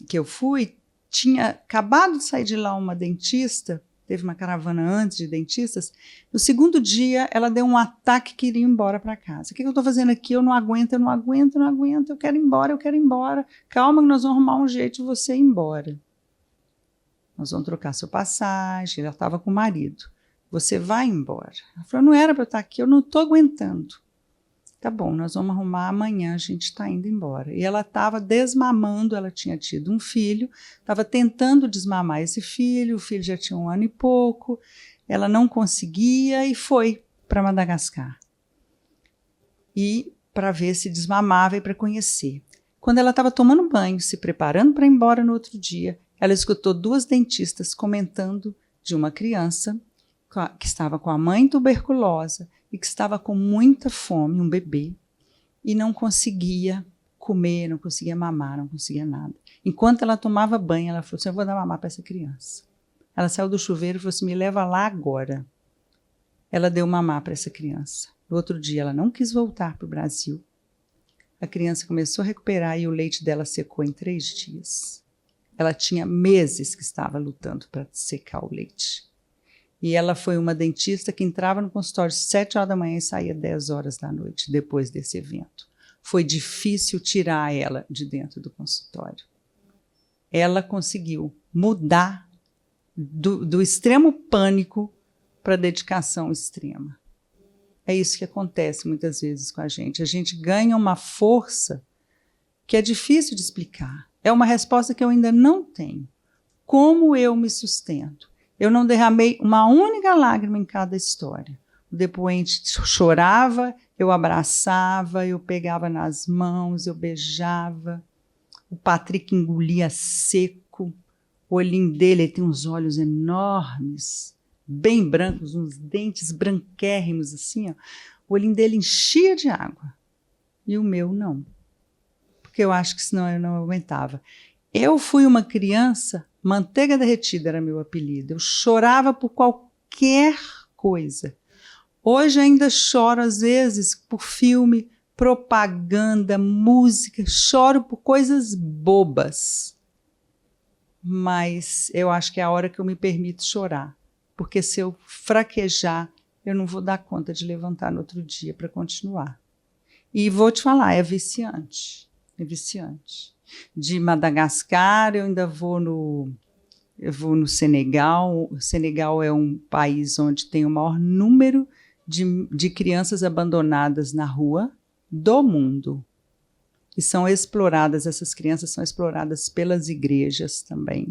que eu fui, tinha acabado de sair de lá uma dentista, teve uma caravana antes de dentistas, no segundo dia ela deu um ataque que iria embora para casa. O que eu estou fazendo aqui? Eu não aguento, eu quero ir embora. Calma que nós vamos arrumar um jeito de você ir embora. Nós vamos trocar sua passagem, ela estava com o marido. Você vai embora. Ela falou, não era para eu estar aqui, eu não estou aguentando. Tá bom, nós vamos arrumar amanhã, a gente está indo embora. E ela estava desmamando, ela tinha tido um filho, estava tentando desmamar esse filho, o filho já tinha 1 ano e pouco, ela não conseguia e foi para Madagascar. E para ver se desmamava e para conhecer. Quando ela estava tomando banho, se preparando para ir embora no outro dia, ela escutou 2 dentistas comentando de uma criança que estava com a mãe tuberculosa e que estava com muita fome, um bebê, e não conseguia comer, não conseguia mamar, não conseguia nada. Enquanto ela tomava banho, ela falou assim, eu vou dar mamar para essa criança. Ela saiu do chuveiro e falou assim, me leva lá agora. Ela deu mamar para essa criança. No outro dia, ela não quis voltar para o Brasil. A criança começou a recuperar e o leite dela secou em 3 dias. Ela tinha meses que estava lutando para secar o leite. E ela foi uma dentista que entrava no consultório às 7 horas da manhã e saía 10 horas da noite, depois desse evento. Foi difícil tirar ela de dentro do consultório. Ela conseguiu mudar do extremo pânico para a dedicação extrema. É isso que acontece muitas vezes com a gente. A gente ganha uma força que é difícil de explicar. É uma resposta que eu ainda não tenho. Como eu me sustento? Eu não derramei uma única lágrima em cada história. O depoente chorava, eu abraçava, eu pegava nas mãos, eu beijava. O Patrick engolia seco. O olhinho dele, ele tem uns olhos enormes, bem brancos, uns dentes branquérrimos assim. Ó. O olhinho dele enchia de água. E o meu não. Porque eu acho que senão eu não aguentava. Eu fui uma criança... Manteiga derretida era meu apelido. Eu chorava por qualquer coisa. Hoje ainda choro, às vezes, por filme, propaganda, música. Choro por coisas bobas. Mas eu acho que é a hora que eu me permito chorar. Porque se eu fraquejar, eu não vou dar conta de levantar no outro dia para continuar. E vou te falar, é viciante. É viciante. De Madagascar, eu ainda vou no Senegal. O Senegal é um país onde tem o maior número de crianças abandonadas na rua do mundo. E são exploradas, essas crianças são exploradas pelas igrejas também.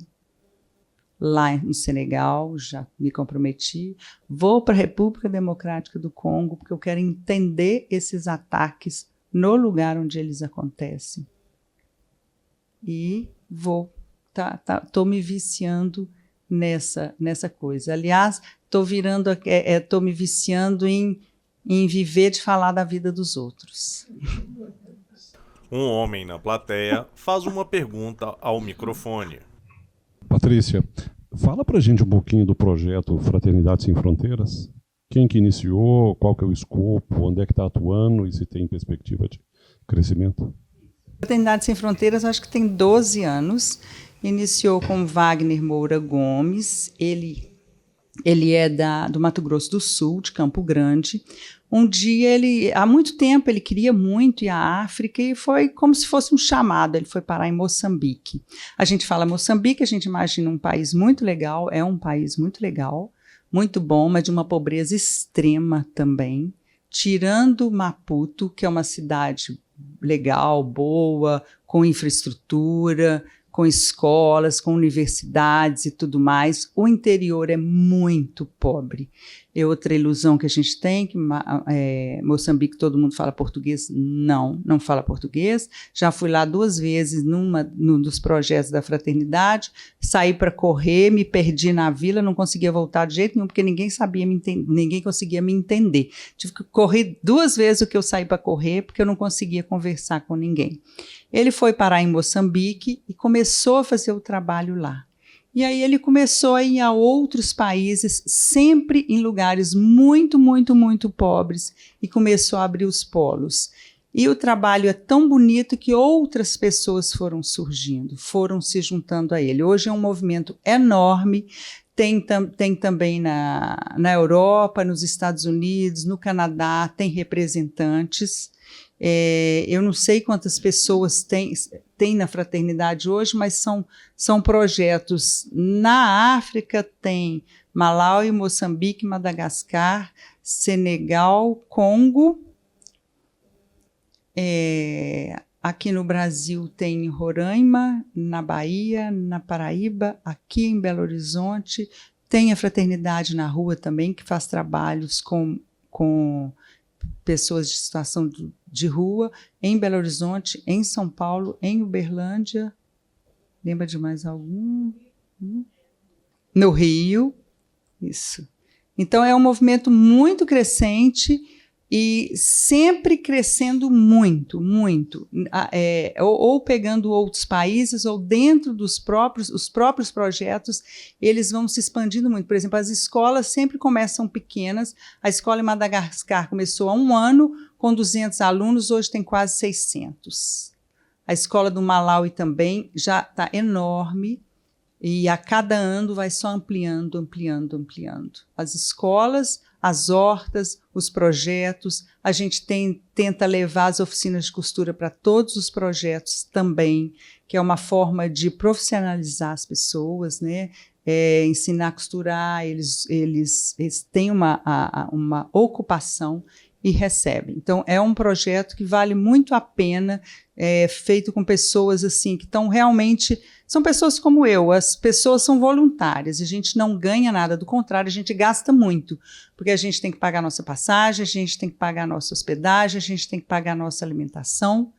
Lá no Senegal, já me comprometi. Vou para a República Democrática do Congo, porque eu quero entender esses ataques no lugar onde eles acontecem. E estou me viciando nessa coisa. Aliás, estou me viciando em viver de falar da vida dos outros. Um homem na plateia faz uma pergunta ao microfone. Patrícia, fala pra gente um pouquinho do projeto Fraternidade Sem Fronteiras. Quem que iniciou, qual que é o escopo, onde é que está atuando e se tem perspectiva de crescimento? Fraternidade Sem Fronteiras, acho que tem 12 anos. Iniciou com Wagner Moura Gomes. Ele é do Mato Grosso do Sul, de Campo Grande. Um dia, há muito tempo, ele queria muito ir à África e foi como se fosse um chamado. Ele foi parar em Moçambique. A gente fala Moçambique, a gente imagina um país muito legal. É um país muito legal, muito bom, mas de uma pobreza extrema também. Tirando Maputo, que é uma cidade legal, boa, com infraestrutura, com escolas, com universidades e tudo mais, o interior é muito pobre. É outra ilusão que a gente tem, que Moçambique todo mundo fala português. Não fala português. Já fui lá 2 vezes num dos projetos da fraternidade, saí para correr, me perdi na vila, não conseguia voltar de jeito nenhum, porque ninguém conseguia me entender. Tive que correr 2 vezes o que eu saí para correr, porque eu não conseguia conversar com ninguém. Ele foi parar em Moçambique e começou a fazer o trabalho lá. E aí ele começou a ir a outros países, sempre em lugares muito, muito, muito pobres, e começou a abrir os polos. E o trabalho é tão bonito que outras pessoas foram surgindo, foram se juntando a ele. Hoje é um movimento enorme, tem também na Europa, nos Estados Unidos, no Canadá, tem representantes. Eu não sei quantas pessoas tem na fraternidade hoje, mas são projetos na África, tem Malawi, Moçambique, Madagascar, Senegal, Congo. Aqui no Brasil tem Roraima, na Bahia, na Paraíba, aqui em Belo Horizonte. Tem a Fraternidade na Rua também, que faz trabalhos com pessoas de situação de rua, em Belo Horizonte, em São Paulo, em Uberlândia. Lembra de mais algum? No Rio. Isso. Então, é um movimento muito crescente e sempre crescendo muito, muito. Ou pegando outros países, ou dentro dos próprios projetos, eles vão se expandindo muito. Por exemplo, as escolas sempre começam pequenas. A escola em Madagascar começou há 1 ano, com 200 alunos, hoje tem quase 600. A escola do Malawi também já está enorme, e a cada ano vai só ampliando, ampliando, ampliando. As escolas, as hortas, os projetos, a gente tenta levar as oficinas de costura para todos os projetos também, que é uma forma de profissionalizar as pessoas, né? Ensinar a costurar, eles têm uma ocupação e recebem. Então, é um projeto que vale muito a pena, feito com pessoas assim, que estão realmente... São pessoas como eu, as pessoas são voluntárias, a gente não ganha nada, do contrário, a gente gasta muito, porque a gente tem que pagar a nossa passagem, a gente tem que pagar a nossa hospedagem, a gente tem que pagar a nossa alimentação.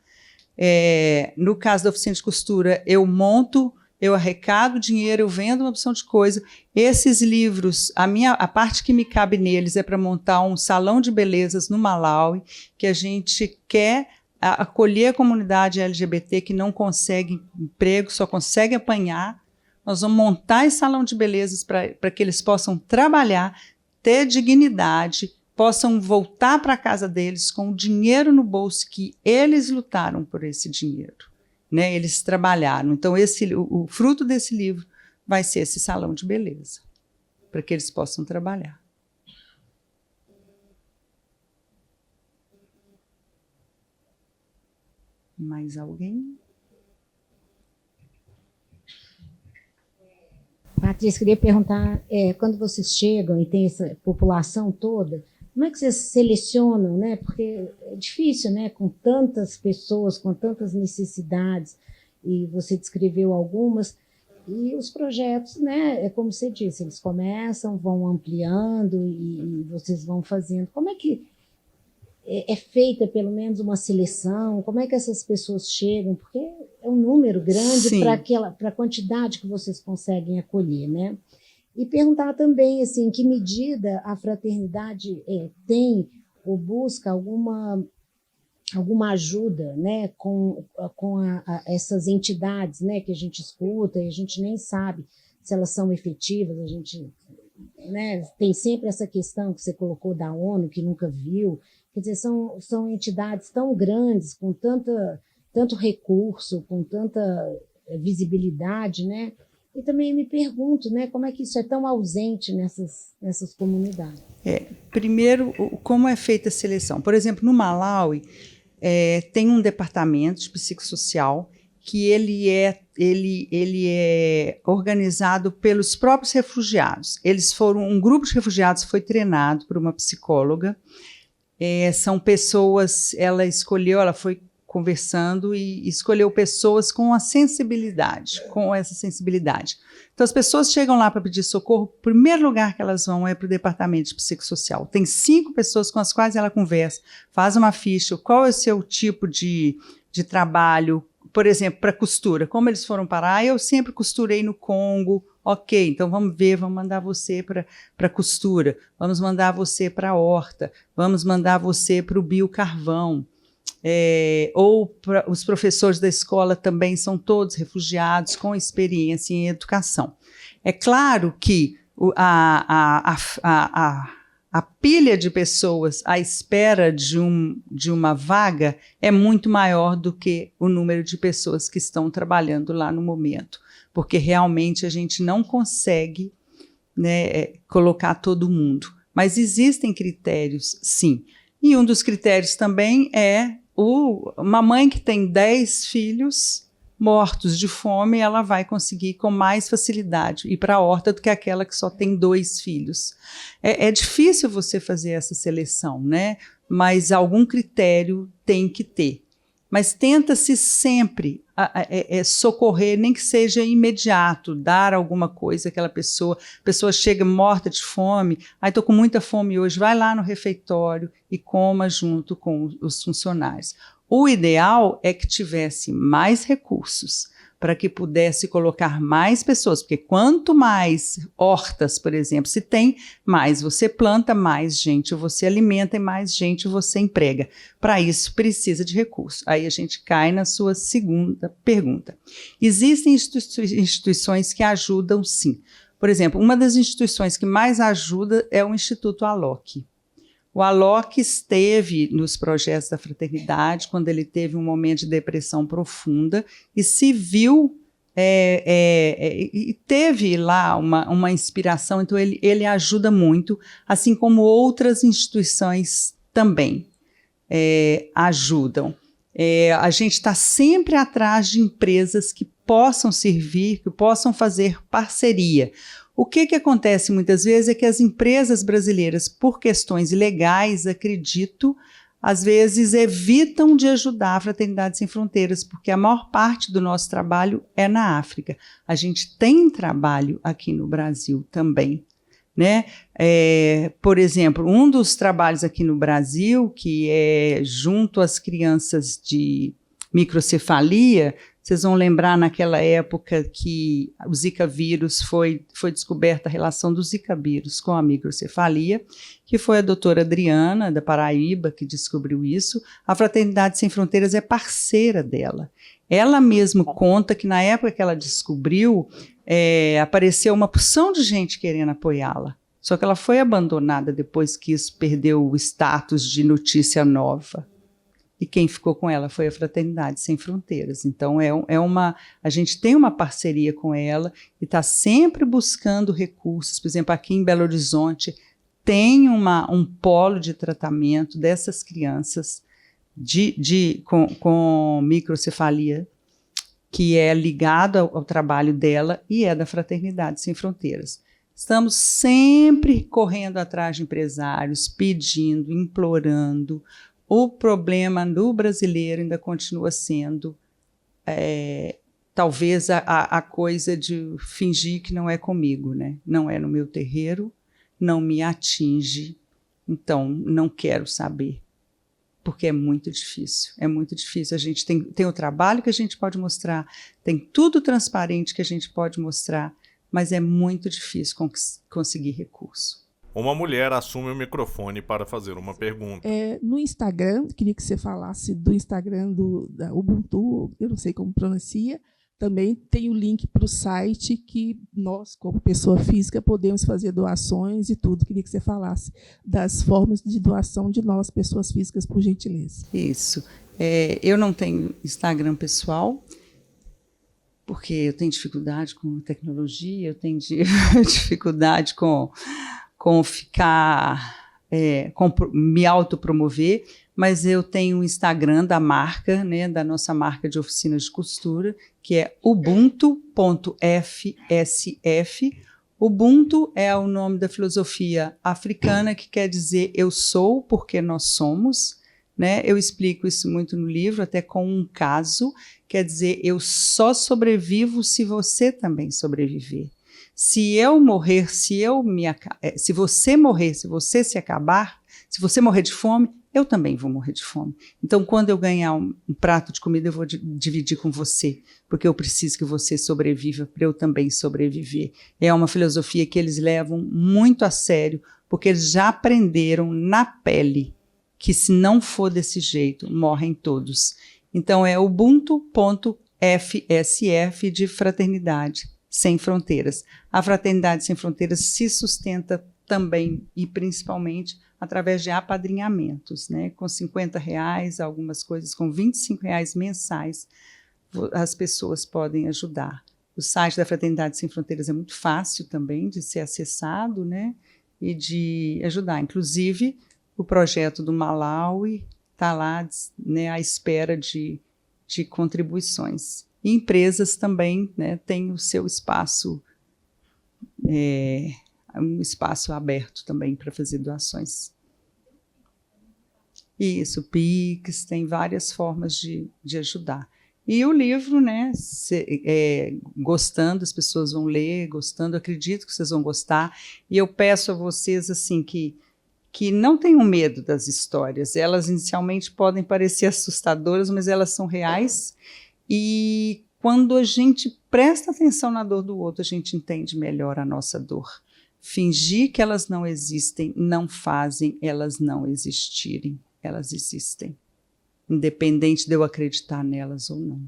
No caso da oficina de costura, eu monto, eu arrecado dinheiro, eu vendo uma opção de coisa. Esses livros, a parte que me cabe neles é para montar um salão de belezas no Malawi, que a gente quer acolher a comunidade LGBT que não consegue emprego, só consegue apanhar. Nós vamos montar esse salão de belezas para que eles possam trabalhar, ter dignidade, possam voltar para a casa deles com o dinheiro no bolso, que eles lutaram por esse dinheiro, né? Eles trabalharam. Então, o fruto desse livro vai ser esse salão de beleza, para que eles possam trabalhar. Mais alguém? Patrícia, queria perguntar, quando vocês chegam e tem essa população toda, como é que vocês selecionam, né? Porque é difícil, né? Com tantas pessoas, com tantas necessidades, e você descreveu algumas, e os projetos, né? É como você disse, eles começam, vão ampliando e vocês vão fazendo. Como é que é feita pelo menos uma seleção? Como é que essas pessoas chegam? Porque é um número grande para a quantidade que vocês conseguem acolher, né? E perguntar também, assim, em que medida a fraternidade tem ou busca alguma ajuda, né, com essas entidades, né, que a gente escuta e a gente nem sabe se elas são efetivas. A gente, né, tem sempre essa questão que você colocou da ONU, que nunca viu. Quer dizer, são entidades tão grandes, com tanta tanto recurso, com tanta visibilidade, né? E também me pergunto, né, como é que isso é tão ausente nessas comunidades? Primeiro, como é feita a seleção? Por exemplo, no Malawi, tem um departamento de psicossocial que ele é organizado pelos próprios refugiados. Um grupo de refugiados foi treinado por uma psicóloga. São pessoas, ela foi conversando e escolheu pessoas com essa sensibilidade. Então, as pessoas chegam lá para pedir socorro, o primeiro lugar que elas vão é para o departamento de psicossocial. Tem 5 pessoas com as quais ela conversa, faz uma ficha, qual é o seu tipo de trabalho, por exemplo, para costura. Como eles foram parar? Eu sempre costurei no Congo. Ok, então vamos mandar você para costura, vamos mandar você para a horta, vamos mandar você para o biocarvão. Os professores da escola também são todos refugiados com experiência em educação. É claro que a pilha de pessoas à espera de uma vaga é muito maior do que o número de pessoas que estão trabalhando lá no momento, porque realmente a gente não consegue, né, colocar todo mundo. Mas existem critérios, sim. E um dos critérios também é uma mãe que tem 10 filhos mortos de fome, ela vai conseguir com mais facilidade ir para a horta do que aquela que só tem 2 filhos. É difícil você fazer essa seleção, né? Mas algum critério tem que ter. Mas tenta-se sempre socorrer, nem que seja imediato, dar alguma coisa àquela pessoa. A pessoa chega morta de fome, estou com muita fome hoje, vai lá no refeitório e coma junto com os funcionários. O ideal é que tivesse mais recursos, para que pudesse colocar mais pessoas, porque quanto mais hortas, por exemplo, se tem, mais você planta, mais gente você alimenta e mais gente você emprega. Para isso precisa de recursos. Aí a gente cai na sua segunda pergunta. Existem instituições que ajudam, sim. Por exemplo, uma das instituições que mais ajuda é o Instituto Alok. O Alok esteve nos projetos da fraternidade quando ele teve um momento de depressão profunda e se viu e teve lá uma inspiração, então ele ajuda muito, assim como outras instituições também ajudam. A gente está sempre atrás de empresas que possam servir, que possam fazer parceria. O que acontece muitas vezes é que as empresas brasileiras, por questões ilegais, acredito, às vezes evitam de ajudar a Fraternidade Sem Fronteiras, porque a maior parte do nosso trabalho é na África. A gente tem trabalho aqui no Brasil também, né? Por exemplo, um dos trabalhos aqui no Brasil, que é junto às crianças de microcefalia, vocês vão lembrar naquela época que o Zika vírus foi descoberta a relação do Zika vírus com a microcefalia, que foi a doutora Adriana, da Paraíba, que descobriu isso. A Fraternidade Sem Fronteiras é parceira dela. Ela mesma conta que na época que ela descobriu, apareceu uma porção de gente querendo apoiá-la. Só que ela foi abandonada depois que isso perdeu o status de notícia nova. E quem ficou com ela foi a Fraternidade Sem Fronteiras. Então, a gente tem uma parceria com ela e está sempre buscando recursos. Por exemplo, aqui em Belo Horizonte, tem um polo de tratamento dessas crianças com microcefalia, que é ligado ao trabalho dela e é da Fraternidade Sem Fronteiras. Estamos sempre correndo atrás de empresários, pedindo, implorando. O problema no brasileiro ainda continua sendo, talvez, a coisa de fingir que não é comigo, né? Não é no meu terreiro, não me atinge, então não quero saber, porque é muito difícil. É muito difícil. A gente tem o trabalho que a gente pode mostrar, tem tudo transparente que a gente pode mostrar, mas é muito difícil conseguir recurso. Uma mulher assume o microfone para fazer uma pergunta. No Instagram, queria que você falasse do Instagram da Ubuntu, eu não sei como pronuncia, também tem o link para o site que nós, como pessoa física, podemos fazer doações e tudo. Queria que você falasse das formas de doação de nós, pessoas físicas, por gentileza. Isso. Eu não tenho Instagram pessoal, porque eu tenho dificuldade com tecnologia, eu tenho dificuldade com me autopromover, mas eu tenho o Instagram da marca, né, da nossa marca de oficinas de costura, que é ubuntu.fsf. Ubuntu é o nome da filosofia africana, que quer dizer eu sou porque nós somos, né? Eu explico isso muito no livro, até com um caso, quer dizer eu só sobrevivo se você também sobreviver. Se eu morrer, se você morrer, se você se acabar, se você morrer de fome, eu também vou morrer de fome. Então, quando eu ganhar um prato de comida, eu vou dividir com você, porque eu preciso que você sobreviva para eu também sobreviver. É uma filosofia que eles levam muito a sério, porque eles já aprenderam na pele que se não for desse jeito, morrem todos. Então, é ubuntu.fsf de Fraternidade Sem Fronteiras. A Fraternidade Sem Fronteiras se sustenta também e principalmente através de apadrinhamentos, né? Com R$50, algumas coisas com R$25 mensais, as pessoas podem ajudar. O site da Fraternidade Sem Fronteiras é muito fácil também de ser acessado, né? E de ajudar. Inclusive, o projeto do Malawi está lá, né, à espera de contribuições. E empresas também, né, têm o seu espaço, um espaço aberto também para fazer doações. Isso, Pix, tem várias formas de ajudar. E o livro, né, gostando, as pessoas vão ler, gostando, acredito que vocês vão gostar. E eu peço a vocês assim que não tenham medo das histórias. Elas inicialmente podem parecer assustadoras, mas elas são reais. E quando a gente presta atenção na dor do outro, a gente entende melhor a nossa dor. Fingir que elas não existem não fazem elas não existirem. Elas existem, independente de eu acreditar nelas ou não.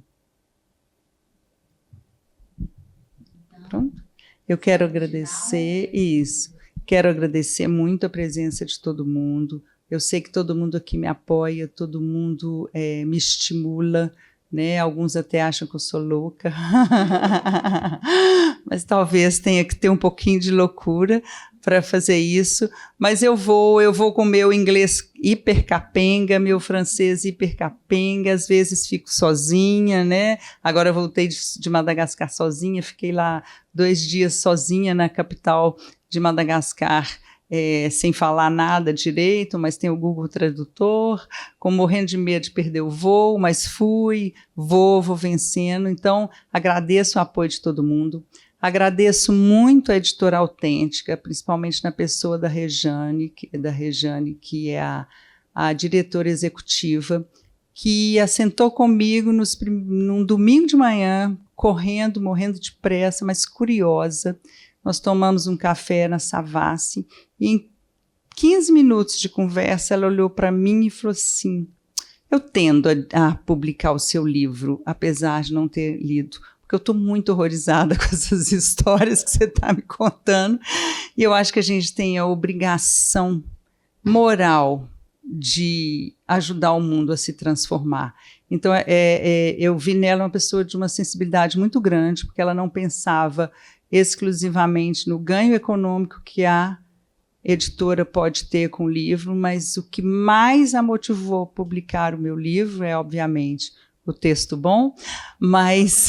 Pronto? Eu quero agradecer isso. Quero agradecer muito a presença de todo mundo. Eu sei que todo mundo aqui me apoia, todo mundo me estimula, né? Alguns até acham que eu sou louca, mas talvez tenha que ter um pouquinho de loucura para fazer isso. Mas eu vou com o meu inglês hiper capenga, meu francês hiper capenga, às vezes fico sozinha, né? Agora eu voltei de Madagascar sozinha, fiquei lá 2 dias sozinha na capital de Madagascar, sem falar nada direito, mas tem o Google Tradutor, morrendo de medo de perder o voo, mas vou vencendo. Então, agradeço o apoio de todo mundo. Agradeço muito a Editora Autêntica, principalmente na pessoa da Rejane, que é a diretora executiva, que assentou comigo num domingo de manhã, correndo, morrendo de pressa, mas curiosa. Nós tomamos um café na Savassi e em 15 minutos de conversa ela olhou para mim e falou assim: eu tendo a publicar o seu livro, apesar de não ter lido, porque eu estou muito horrorizada com essas histórias que você está me contando, e eu acho que a gente tem a obrigação moral de ajudar o mundo a se transformar. Então, eu vi nela uma pessoa de uma sensibilidade muito grande, porque ela não pensava exclusivamente no ganho econômico que a editora pode ter com o livro, mas o que mais a motivou a publicar o meu livro é, obviamente, o texto bom, mas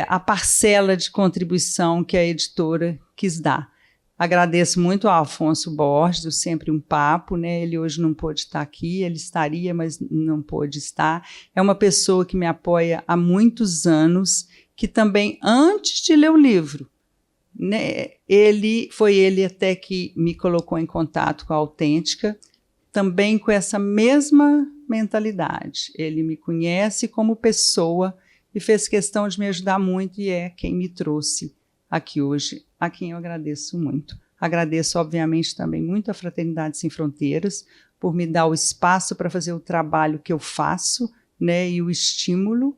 a parcela de contribuição que a editora quis dar. Agradeço muito ao Afonso Borges, do Sempre um Papo, né? Ele hoje não pôde estar aqui, ele estaria, mas não pôde estar. É uma pessoa que me apoia há muitos anos, que também, antes de ler o livro, né, foi ele até que me colocou em contato com a Autêntica, também com essa mesma mentalidade. Ele me conhece como pessoa e fez questão de me ajudar muito, e é quem me trouxe aqui hoje, a quem eu agradeço muito. Agradeço, obviamente, também muito a Fraternidade Sem Fronteiras por me dar o espaço para fazer o trabalho que eu faço, né, e o estímulo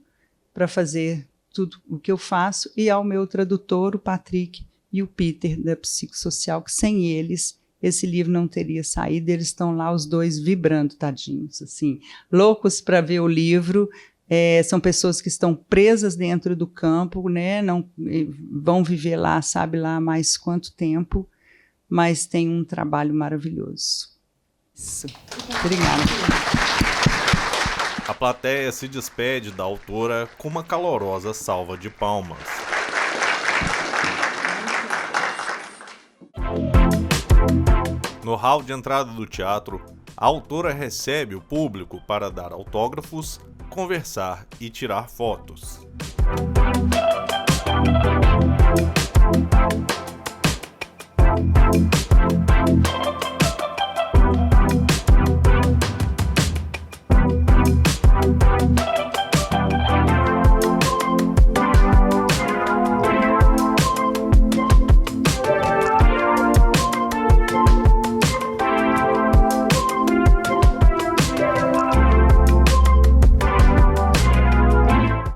para fazer tudo o que eu faço, e ao meu tradutor, o Patrick e o Peter, da Psicossocial, que sem eles esse livro não teria saído. Eles estão lá os dois vibrando, tadinhos, assim, loucos para ver o livro. São pessoas que estão presas dentro do campo, né? Não vão viver lá, sabe lá mais quanto tempo, mas tem um trabalho maravilhoso. Isso. Obrigada. A plateia se despede da autora com uma calorosa salva de palmas. No hall de entrada do teatro, a autora recebe o público para dar autógrafos, conversar e tirar fotos.